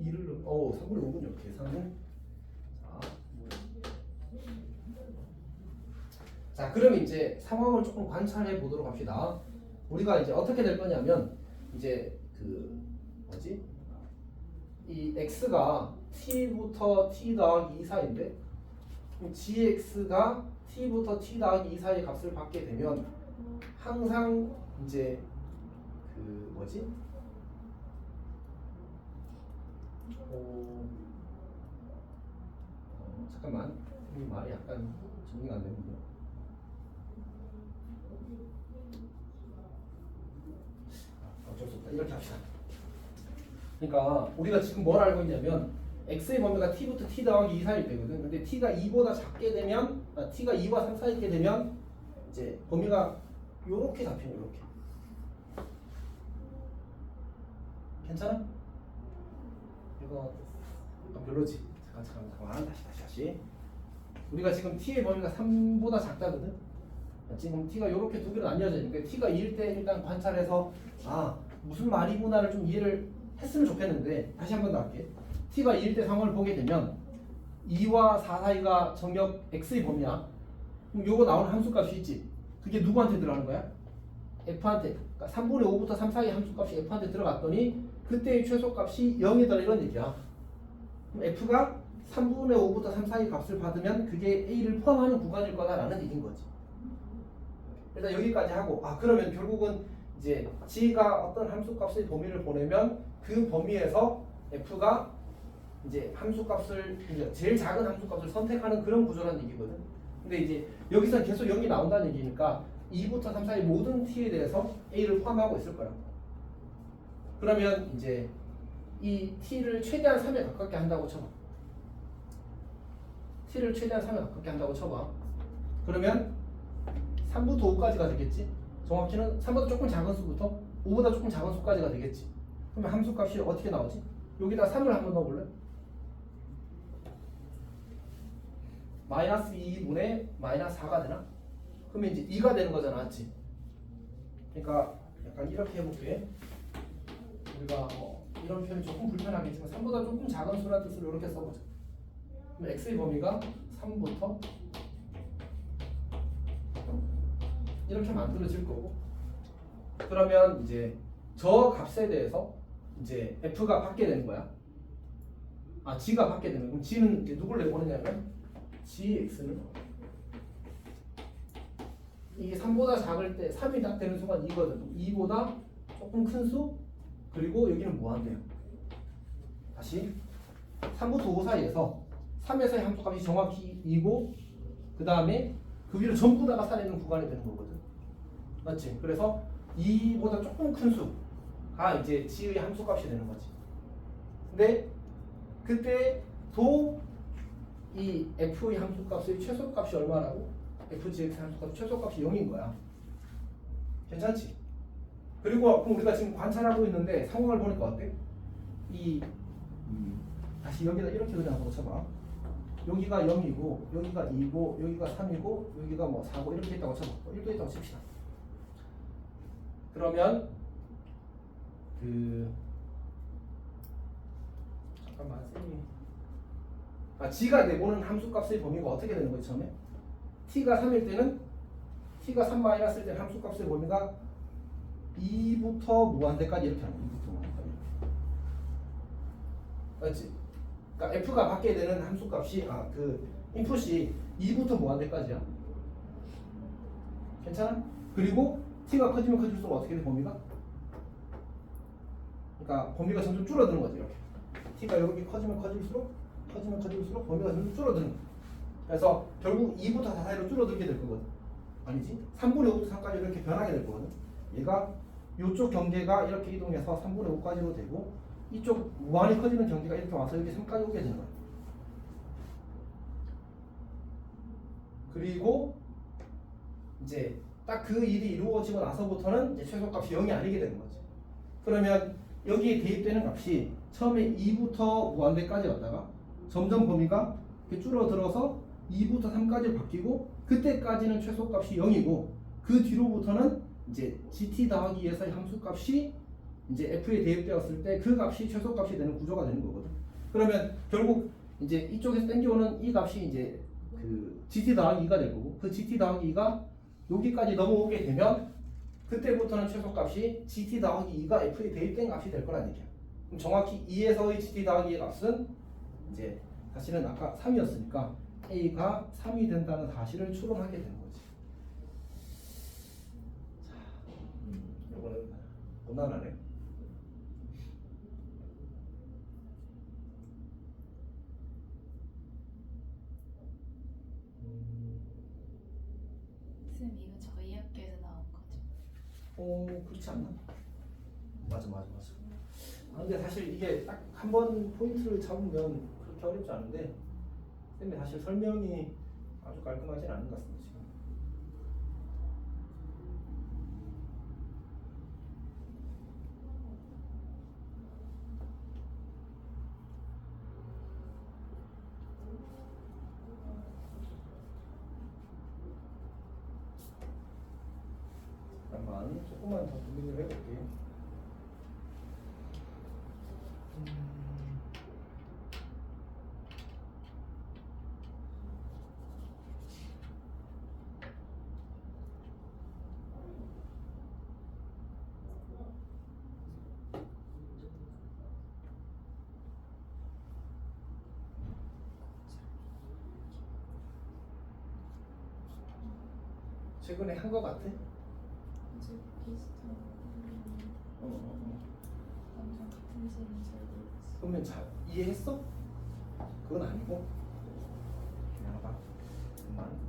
2를 넣으면 3분의 5분이요. 계산은 자, 그럼 이제 상황을 조금 관찰해 보도록 합시다. 우리가 이제 어떻게 될 거냐면 이제 그 뭐지? 이 x가 t부터 t 더하기 2 사이인데 gx가 t부터 t 더하기 2 사이의 값을 받게 되면 항상 이제 그 뭐지? 잠깐만, 이 말이 약간 정리가 안 되는데. 어쩔 수 없다. 이렇게 합시다. 그러니까 우리가 지금 뭘 알고 있냐면 x의 범위가 t부터 t 더하기 2 사이일 때거든. 근데 t가 2보다 작게 되면 t가 2와 3 사이에 되면 이제 범위가 요렇게 잡히는 요렇게. 괜찮아? 이거 별로지. 잠깐만 다시. 우리가 지금 t의 범위가 3보다 작다거든. 지금 t가 이렇게 두 개로 나뉘어져 있는데 t가 2일 때 일단 관찰해서 무슨 말이구나를 좀 이해를 했으면 좋겠는데 다시 한 번 더 할게. t가 2일 때 상황을 보게 되면 2와 4 사이가 정역 x의 범위야. 그럼 요거 나오는 함수값이 있지. 그게 누구한테 들어가는 거야? f한테. 그러니까 3분의 5부터 3 사이의 함수값이 f한테 들어갔더니 그때의 최소값이 0이다 이런 얘기야. 그럼 f가 3분의 5부터 3 사이의 값을 받으면 그게 a를 포함하는 구간일 거다라는 얘기인 거지. 일단 여기까지 하고 그러면 결국은 이제 g가 어떤 함수값의 범위를 보내면 그 범위에서 f가 이제 함수값을 제일 작은 함수값을 선택하는 그런 구조라는 얘기거든. 근데 이제 여기서 계속 0이 나온다는 얘기니까 2부터 3 사이 모든 t에 대해서 a를 포함하고 있을 거야. 그러면 이제 이 t를 최대한 3에 가깝게 한다고 쳐봐. t를 최대한 3에 가깝게 한다고 쳐봐. 그러면 3부터 5까지가 되겠지? 정확히는 3보다 조금 작은 수부터 5보다 조금 작은 수까지가 되겠지? 그러면 함수값이 어떻게 나오지? 여기다 3을 한번 넣어볼래? 마이너스 2분의 마이너스 4가 되나? 그러면 이제 2가 되는 거잖아, 맞지? 그러니까 약간 이렇게 해볼게. 우리가 이런 표현이 조금 불편하겠지만 3보다 조금 작은 수라는 뜻으로 이렇게 써보자. 그럼 x의 범위가 3부터 이렇게 만들어질 거고, 그러면 이제 저 값에 대해서 이제 f가 받게 되는 거야. g가 받게 되는 거야. 그럼 g는 이제 누굴 내보내냐면 gx는 이게 3보다 작을 때 3이 딱 되는 순간 2거든. 2보다 조금 큰 수, 그리고 여기는 무한대요. 다시 3부터 5 사이에서 3에서의 함수값이 정확히 2고 그 다음에 그 위로 전부 다가 살아있는 구간이 되는 거거든. 맞지? 그래서 2보다 조금 큰 수가 이제 g의 함수값이 되는 거지. 근데 그때 도 이 f의 함수값의 최소값이 얼마라고? fgx 함수값의 최소값이 0인 거야. 괜찮지? 그리고 그럼 우리가 지금 관찰하고 있는데 상황을 보니까 어때? 다시 여기다 이렇게 그냥 한번 쳐봐. 여기가 0이고 여기가 2고 여기가 3이고 여기가 뭐 4고 이렇게 있다고 쳐봐. 1도 있다고 칩시다. 그러면 잠깐만 쌤이 g가 내보는 함수값의 범위가 어떻게 되는 거지 처음에? t가 3일 때는 t가 3 마이너스일 때는 함수값의 범위가 2부터 무한대까지 이렇게 하는 거야. 2부터 무한대까지. 맞지? 그러니까 f가 받게 되는 함수값이 그 인풋이 2부터 무한대까지야. 괜찮아? 그리고 t가 커지면 커질수록 어떻게 돼 범위가? 그러니까 범위가 점점 줄어드는 거지 이렇게. t가 이렇게 커지면 커질수록 범위가 점점 줄어드는 거야. 그래서 결국 2부터 4 사이로 줄어들게 될 거거든. 아니지 3분의 5부터 3까지 이렇게 변하게 될 거거든. 얘가 이쪽 경계가 이렇게 이동해서 3분의 5까지로 되고 이쪽 무한히 커지는 경계가 이렇게 와서 여기 3까지 오게 되는 거야. 그리고 이제 딱 그 일이 이루어지고 나서부터는 이제 최소값이 0이 아니게 되는 거지. 그러면 여기에 대입되는 값이 처음에 2부터 무한대까지 왔다가 점점 범위가 이렇게 줄어들어서 2부터 3까지 바뀌고 그때까지는 최소값이 0이고 그 뒤로부터는 이제 gt 더하기 2에서의 함수값이 이제 f에 대입되었을 때 그 값이 최소값이 되는 구조가 되는 거거든. 그러면 결국 이제 이쪽에서 땡겨오는 이 값이 이제 그 gt 더하기 2가 될 거고 그 gt 더하기 2가 여기까지 넘어오게 되면 그때부터는 최소값이 gt 더하기 2가 f에 대입된 값이 될 거란 얘기야. 그럼 정확히 2에서의 gt 더하기 2의 값은 이제 사실은 아까 3이었으니까 a가 3이 된다는 사실을 추론하게 되는 거지. 자, 이거는 고난하네. 쌤 이거 저희 학교에서 나온 거죠? 그렇지 않나? 맞아. 근데 사실 이게 딱 한 번 포인트를 잡으면 그렇게 어렵지 않은데 쌤이 사실 설명이 아주 깔끔하진 않은 것 같습니다. 지금. 잠깐만 조금만 더 고민을 해볼게요. 최근에 한 거 같아? 이제 비슷한 완전 같은 셈인 줄 모르겠어. 그러면 잘 이해했어? 그건 아니고 미안하다. 그만.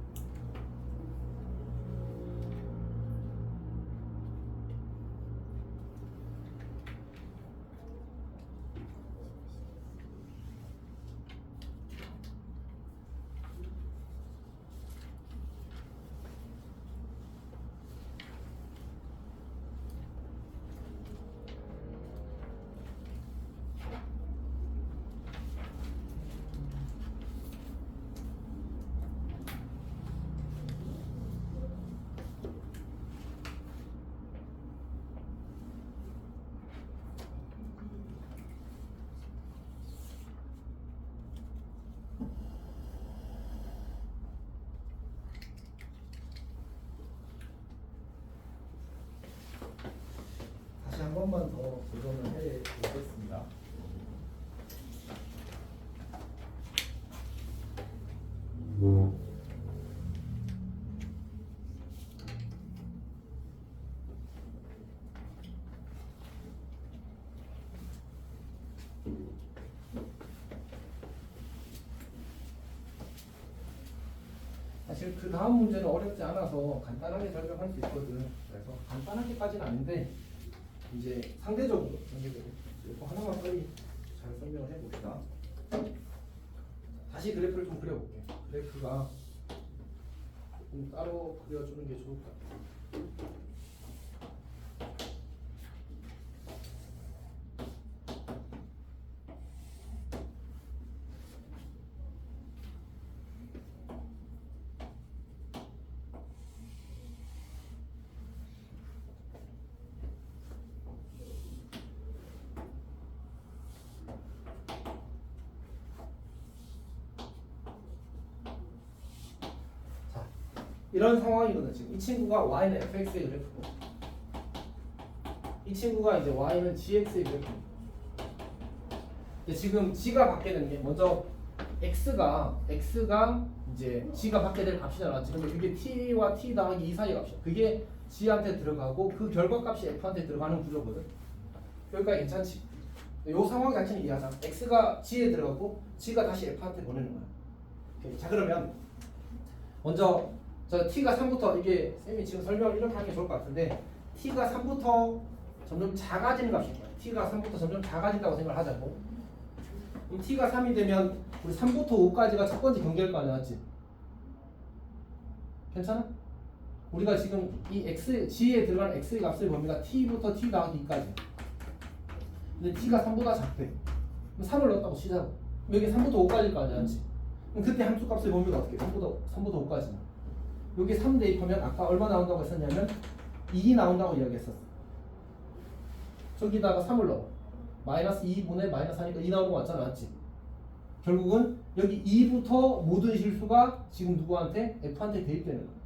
다시 한 번만 더 도전을 해 보겠습니다. 사실 그 다음 문제는 어렵지 않아서 간단하게 설명할 수 있거든. 그래서 간단하게까지는 아닌데 이제 상대적으로 이거 하나만 빨리 잘 설명을 해봅시다. 다시 그래프를 좀 그려볼게. 그래프가 조금 따로 그려주는 게 좋을 것 같아. 이런 상황이거든. 지금 이 친구가 y는 fx의 그래프고 이 친구가 이제 y는 gx의 그래프. 근데 지금 g가 받게 되는 게 먼저 x가 이제 g가 받게 될 값이잖아. 지금 이게 t와 t 더하기 2 사이의 값이야. 그게 g한테 들어가고 그 결과값이 f한테 들어가는 구조거든. 여기까지 괜찮지? 이 상황 자체는 이해하자. x가 g에 들어가고 g가 다시 f한테 보내는 거야. 오케이. 자 그러면 먼저 저 t가 3부터 이게 쌤이 지금 설명을 이렇게 하는 게 좋을 것 같은데 t가 3부터 점점 작아지는 값일 거야. t가 3부터 점점 작아진다고 생각을 하자고. 그럼 t가 3이 되면 우리 3부터 5까지가 첫 번째 경계일 거 아니야, 맞지? 괜찮아? 우리가 지금 이 x, g에 들어간 x의 값의 범위가 t부터 t 더하기 2까지. 근데 t가 3보다 작대. 그럼 3을 넣었다고 치자고. 그럼 여기 3부터 5까지일 거 아니야, 맞지? 그럼 그때 함수 값의 범위가 어떻게? 3부터 5까지. 여기 3 대입하면 아까 얼마 나온다고 했었냐면 2 나온다고 이야기했었어. 저기다가 3을 넣어. 마이너스 2분의 마이너스 하니까 2 나오는 거 맞잖아, 맞지? 결국은 여기 2부터 모든 실수가 지금 누구한테? F한테 대입되는 거야.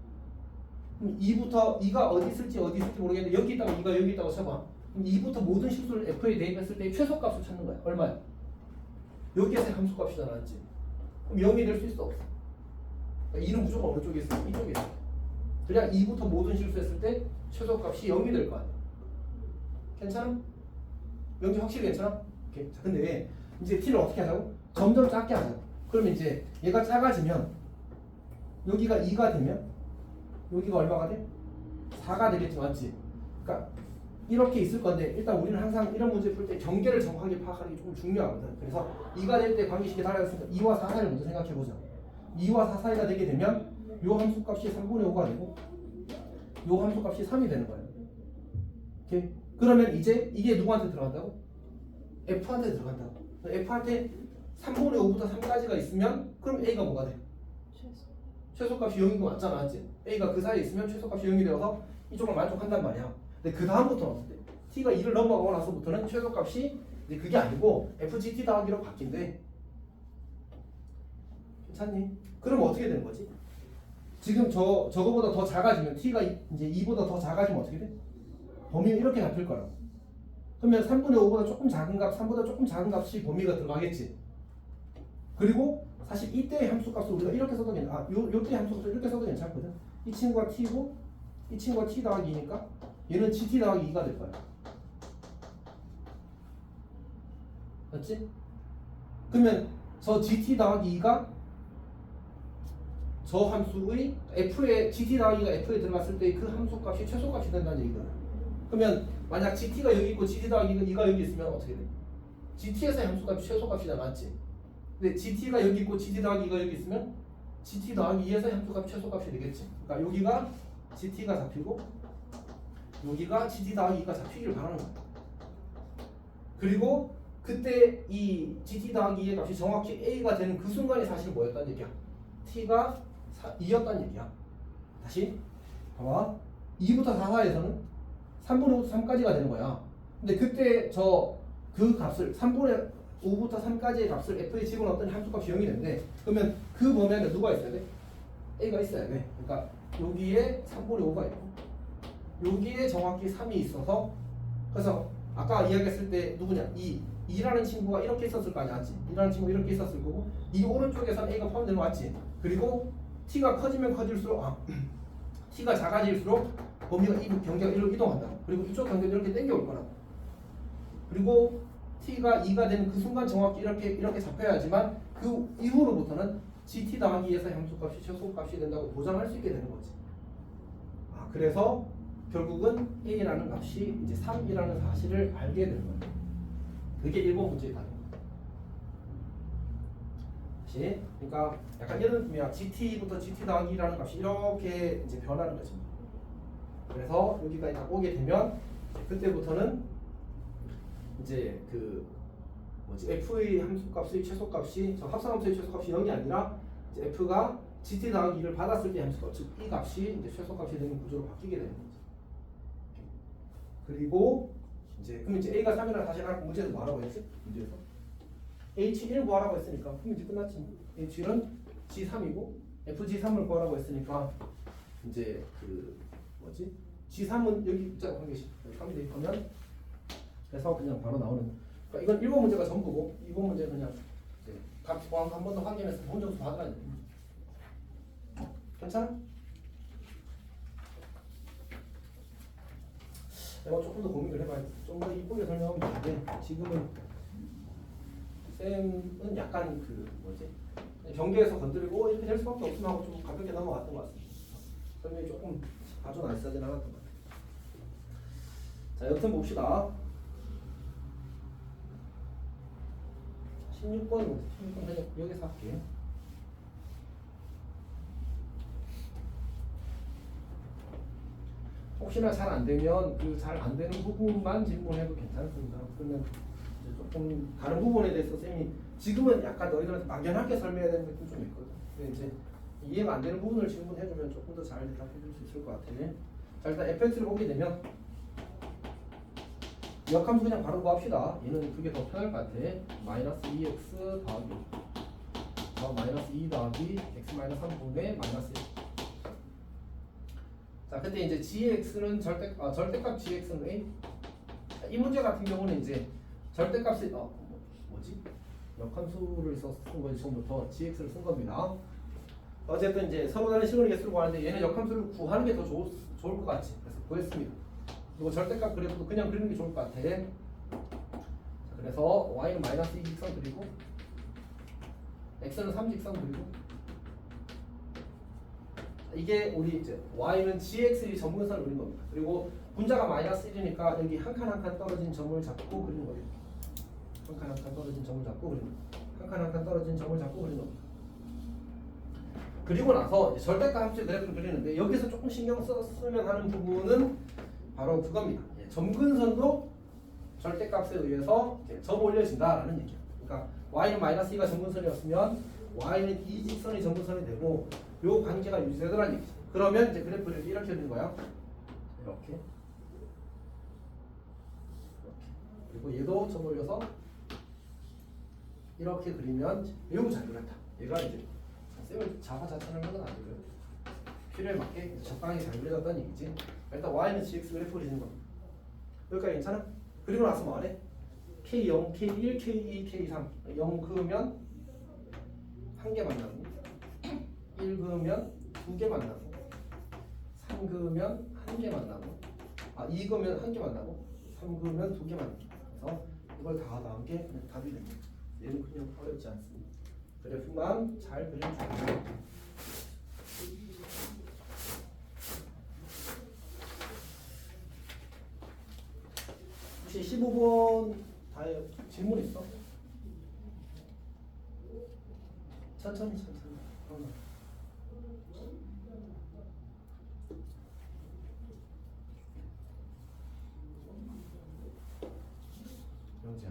그럼 2부터 2가 어디 있을지 모르겠는데 여기 있다고 2가 여기 있다고 쳐봐. 그럼 2부터 모든 실수를 F에 대입했을 때 최소값을 찾는 거야. 얼마야? 여기에서 함수값이잖아, 맞지? 그럼 0이 될 수 있어, 없어? 그러니까 2는 무조건 어느 쪽에 있어? 이쪽에 있어. 그냥 2부터 모든 실수했을 때 최소값이 0이 될 거 아니야. 괜찮아? 명제 확실히 괜찮아? 오케이. 자, 근데 이제 t를 어떻게 하자고? 점점 작게 하자고. 그러면 이제 얘가 작아지면 여기가 2가 되면 여기가 얼마가 돼? 4가 되겠지, 맞지? 그러니까 이렇게 있을 건데 일단 우리는 항상 이런 문제 풀 때 경계를 정확하게 파악하는 게 조금 중요하거든. 그래서 2가 될 때 관계식이 달라졌으니까 2와 4 사이를 먼저 생각해 보자. 2와 4 사이가 되게 되면 요 함수값이 3분의 5가 되고 요 함수값이 3이 되는 거예요. 오케이? 그러면 이제 이게 누구한테 들어간다고? F한테 들어간다고. F한테 3분의 5부터 3까지가 있으면 그럼 A가 뭐가 돼? 최소값이 0인 거 맞잖아, 맞지? A가 그 사이에 있으면 최소값이 0이 되어서 이쪽을 만족한단 말이야. 근데 그 다음부터는 어때? T가 2를 넘어가고 나서부터는 최소값이 이제 그게 아니고 FGT 더하기로 바뀐대. 괜찮니? 그럼 어떻게 되는 거지? 지금 저거보다 더 작아지면 T가 이제 2보다 더 작아지면 어떻게 돼? 범위가 이렇게 잡힐 거라고. 그러면 3분의 5보다 조금 작은 값, 3보다 조금 작은 값이 범위가 들어가겠지. 그리고 사실 이때의 함수값을 우리가 이렇게 써도 괜찮아. 요때 함수값을 이렇게 써도 괜찮거든. 이 친구가 t고 이 친구가 t 더하기 2니까 얘는 gt 더하기 2가 될 거야. 맞지? 그러면 저 gt 더하기 2가 저 함수의 f에 gt 더하기가 f에 들어갔을 때 그 함수값이 최소값이 된다는 얘기거든. 그러면 만약 gt가 여기 있고 gt 더하기 2가 여기 있으면 어떻게 돼? gt에서의 함수값이 최소값이잖아, 맞지? 근데 gt가 여기 있고 gt 더하기 2가 여기 있으면 gt 더하기 2에서의 함수값이 최소값이 되겠지. 그러니까 여기가 gt가 잡히고 여기가 gt 더하기 2가 잡히기를 바라는 거야. 그리고 그때 이 gt 더하기 2의 값이 정확히 a가 되는 그 순간이 사실 뭐였다는 얘기야? t가 2였다는 얘기야. 다시 봐봐. 2부터 4 사이에서는 3분의 5부터 3까지가 되는 거야. 근데 그때 그 값을 3분의 5부터 3까지의 값을 f에 집어넣었더니 함수값이 0이 되는데 그러면 그 범위 안에 누가 있어야 돼? a가 있어야 돼. 그러니까 여기에 3분의 5가 있고 여기에 정확히 3이 있어서 그래서 아까 이야기했을 때 누구냐? 2라는 친구가 이렇게 있었을 거 아니야, 맞지? 2라는 친구가 이렇게 있었을 거고 이 오른쪽에선 a가 포함되는 거 맞지? 그리고 t가 커지면 커질수록 t가 작아질수록 범위가 이 경계가 이리로 이동한다. 그리고 이쪽 경계도 이렇게 당겨올 거라고. 그리고 t가 2가 되는 그 순간 정확히 이렇게 잡혀야지만 그 이후로부터는 gt 더하기 2에서 함수값이 최소값이 된다고 보장할 수 있게 되는 거지. 그래서 결국은 a라는 값이 이제 3이라는 사실을 알게 되는 거예요. 그게 1번 문제의 답입니다. 다시 그러니까 약간 이런 느낌이야. gt부터 gt 더하기 2라는 값이 이렇게 이제 변하는 거지. 그래서 여기까지 딱 오게 되면 그때부터는 이제 그 f의 함수값의 최소값이 저 합성함수의 최소값이 0이 아니라 이제 f가 gt 더하기 2를 받았을 때 함수값, 즉 이 값이 이제 최소값이 되는 구조로 바뀌게 되는 거죠. 그리고 이제 그럼 이제 a가 3이라는 사실 알고 문제에서 뭐하라고 했지? 문제에서 h1 구하라고 했으니까 그럼 이제 끝났지. h1은 g3이고 fg3을 구하라고 했으니까 이제 그 g3은 여기 있잖아, 관계식 3 대입하면 그래서 그냥 바로 나오는. 그러니까 이건 1번 문제가 전부고 2번 문제는 그냥 각 구한 한 번 더 확인해서 본 점수 받으라. 괜찮아? 내가 조금 더 고민을 해봐야 돼. 좀 더 이쁘게 설명하면 되는데 지금은 쌤은 약간 경계에서 건드리고 이렇게 될 수밖에 없으면 하고 좀 가볍게 넘어갔던 것 같습니다. 설명이 조금 봐준 안 쓰진 않았던 것 같아요. 자, 여튼 봅시다. 16번 그냥 여기서 할게요. 혹시나 잘 안 되면 그 잘 안 되는 부분만 질문해도 괜찮습니다. 그러면 이제 조금 다른 부분에 대해서 쌤이 지금은 약간 너희들한테 막연하게 설명해야 되는 느낌 좀 있거든. 근데 이제 이해가 안 되는 부분을 질문해주면 조금 더 잘 대답해 줄 수 있을 것 같아. 자, 일단 fx를 보게 되면 역함수 그냥 바로 구합시다. 얘는 그게 더 편할 것 같아. 마이너스 2x 더하기 마이너스 2 더하기 x 마이너스 3분의 마이너스 1. 자, 근데 이제 gx는 절대값 gx는 a. 이 문제 같은 경우는 이제 절대값이 뭐지? 역함수를 쓴 거지. 처음부터 gx를 쓴 겁니다. 어쨌든 이제 서로 다른 시그널 개수를 구하는데 얘는 역함수를 구하는 게 더 좋을 것 같지. 그래서 구했습니다. 그리고 절대값 그래프도 그냥 그리는 게 좋을 것 같아. 자, 그래서 y는 마이너스 2 직선 그리고 x는 3 직선 그리고 이게 우리 이제 y는 gx의 점근선을 그린 겁니다. 그리고 분자가 마이너스 1이니까 여기 한 칸 한 칸 떨어진 점을 잡고 그리는 거예요. 한 칸 한 칸 떨어진 점을 잡고 그리는 거예요. 한 칸 한 칸 떨어진 점을 잡고 그리는 겁니다. 그리고 나서 이제 절대값 합체 그래프를 그리는데 여기서 조금 신경 쓰면 하는 부분은 바로 그겁니다. 점근선도 절대값에 의해서 점 올려진다라는 얘기예요. 그러니까 y는 마이너스 2가 점근선이었으면 y는 이 직선이 점근선이 되고 요 관계가 유지되더라는 얘기죠. 그러면 이제 그래프를 이렇게 그리는 거야. 이렇게. 그리고 얘도 점 올려서 이렇게 그리면 매우 잘 그렸다. 얘가 이제 쌤을 자화자찬을 하는 건 아니고요. 필요에 맞게 적당히 잘 그려졌다는 얘기지. 일단 y는 gx 그래프 그리는 겁니다. 여기까지 괜찮아? 그리고 나서 뭐하래? K0, K1, K2, K3 0 그으면 한 개 만나고 1 그으면 두 개 만나고 3 그으면 한 개 만나고 2 그으면 한 개 만나고 3 그으면 두 개 만나고 그래서 이걸 다 나온 게 그냥 답이 됩니다. 얘는 그냥 어렵지 않습니다. 그래프만 잘 그려주면 됩니다. 혹시 15번 다에 질문 있어? 천천히. 영지야,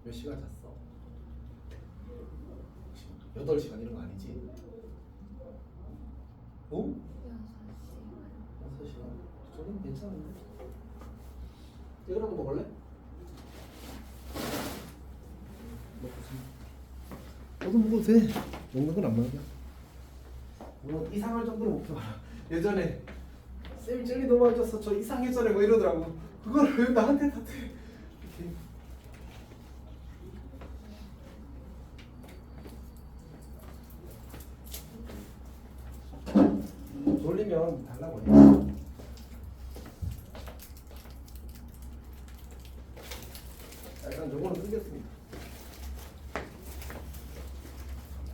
몇 시간 잤어? 8시간 이런 거 아니지? 어? 6시간. 저는 괜찮은데? 이거라도 먹을래? 너도 먹어도 돼. 먹는 건 안 먹냐? 뭐 이상할 정도로 먹지 마라. 예전에 쌤이 젤리 너무 많이 줬어. 저 이상했잖아 뭐 이러더라고. 그걸 왜 나한테 탓해? 이렇게. 돌리면 달라버려.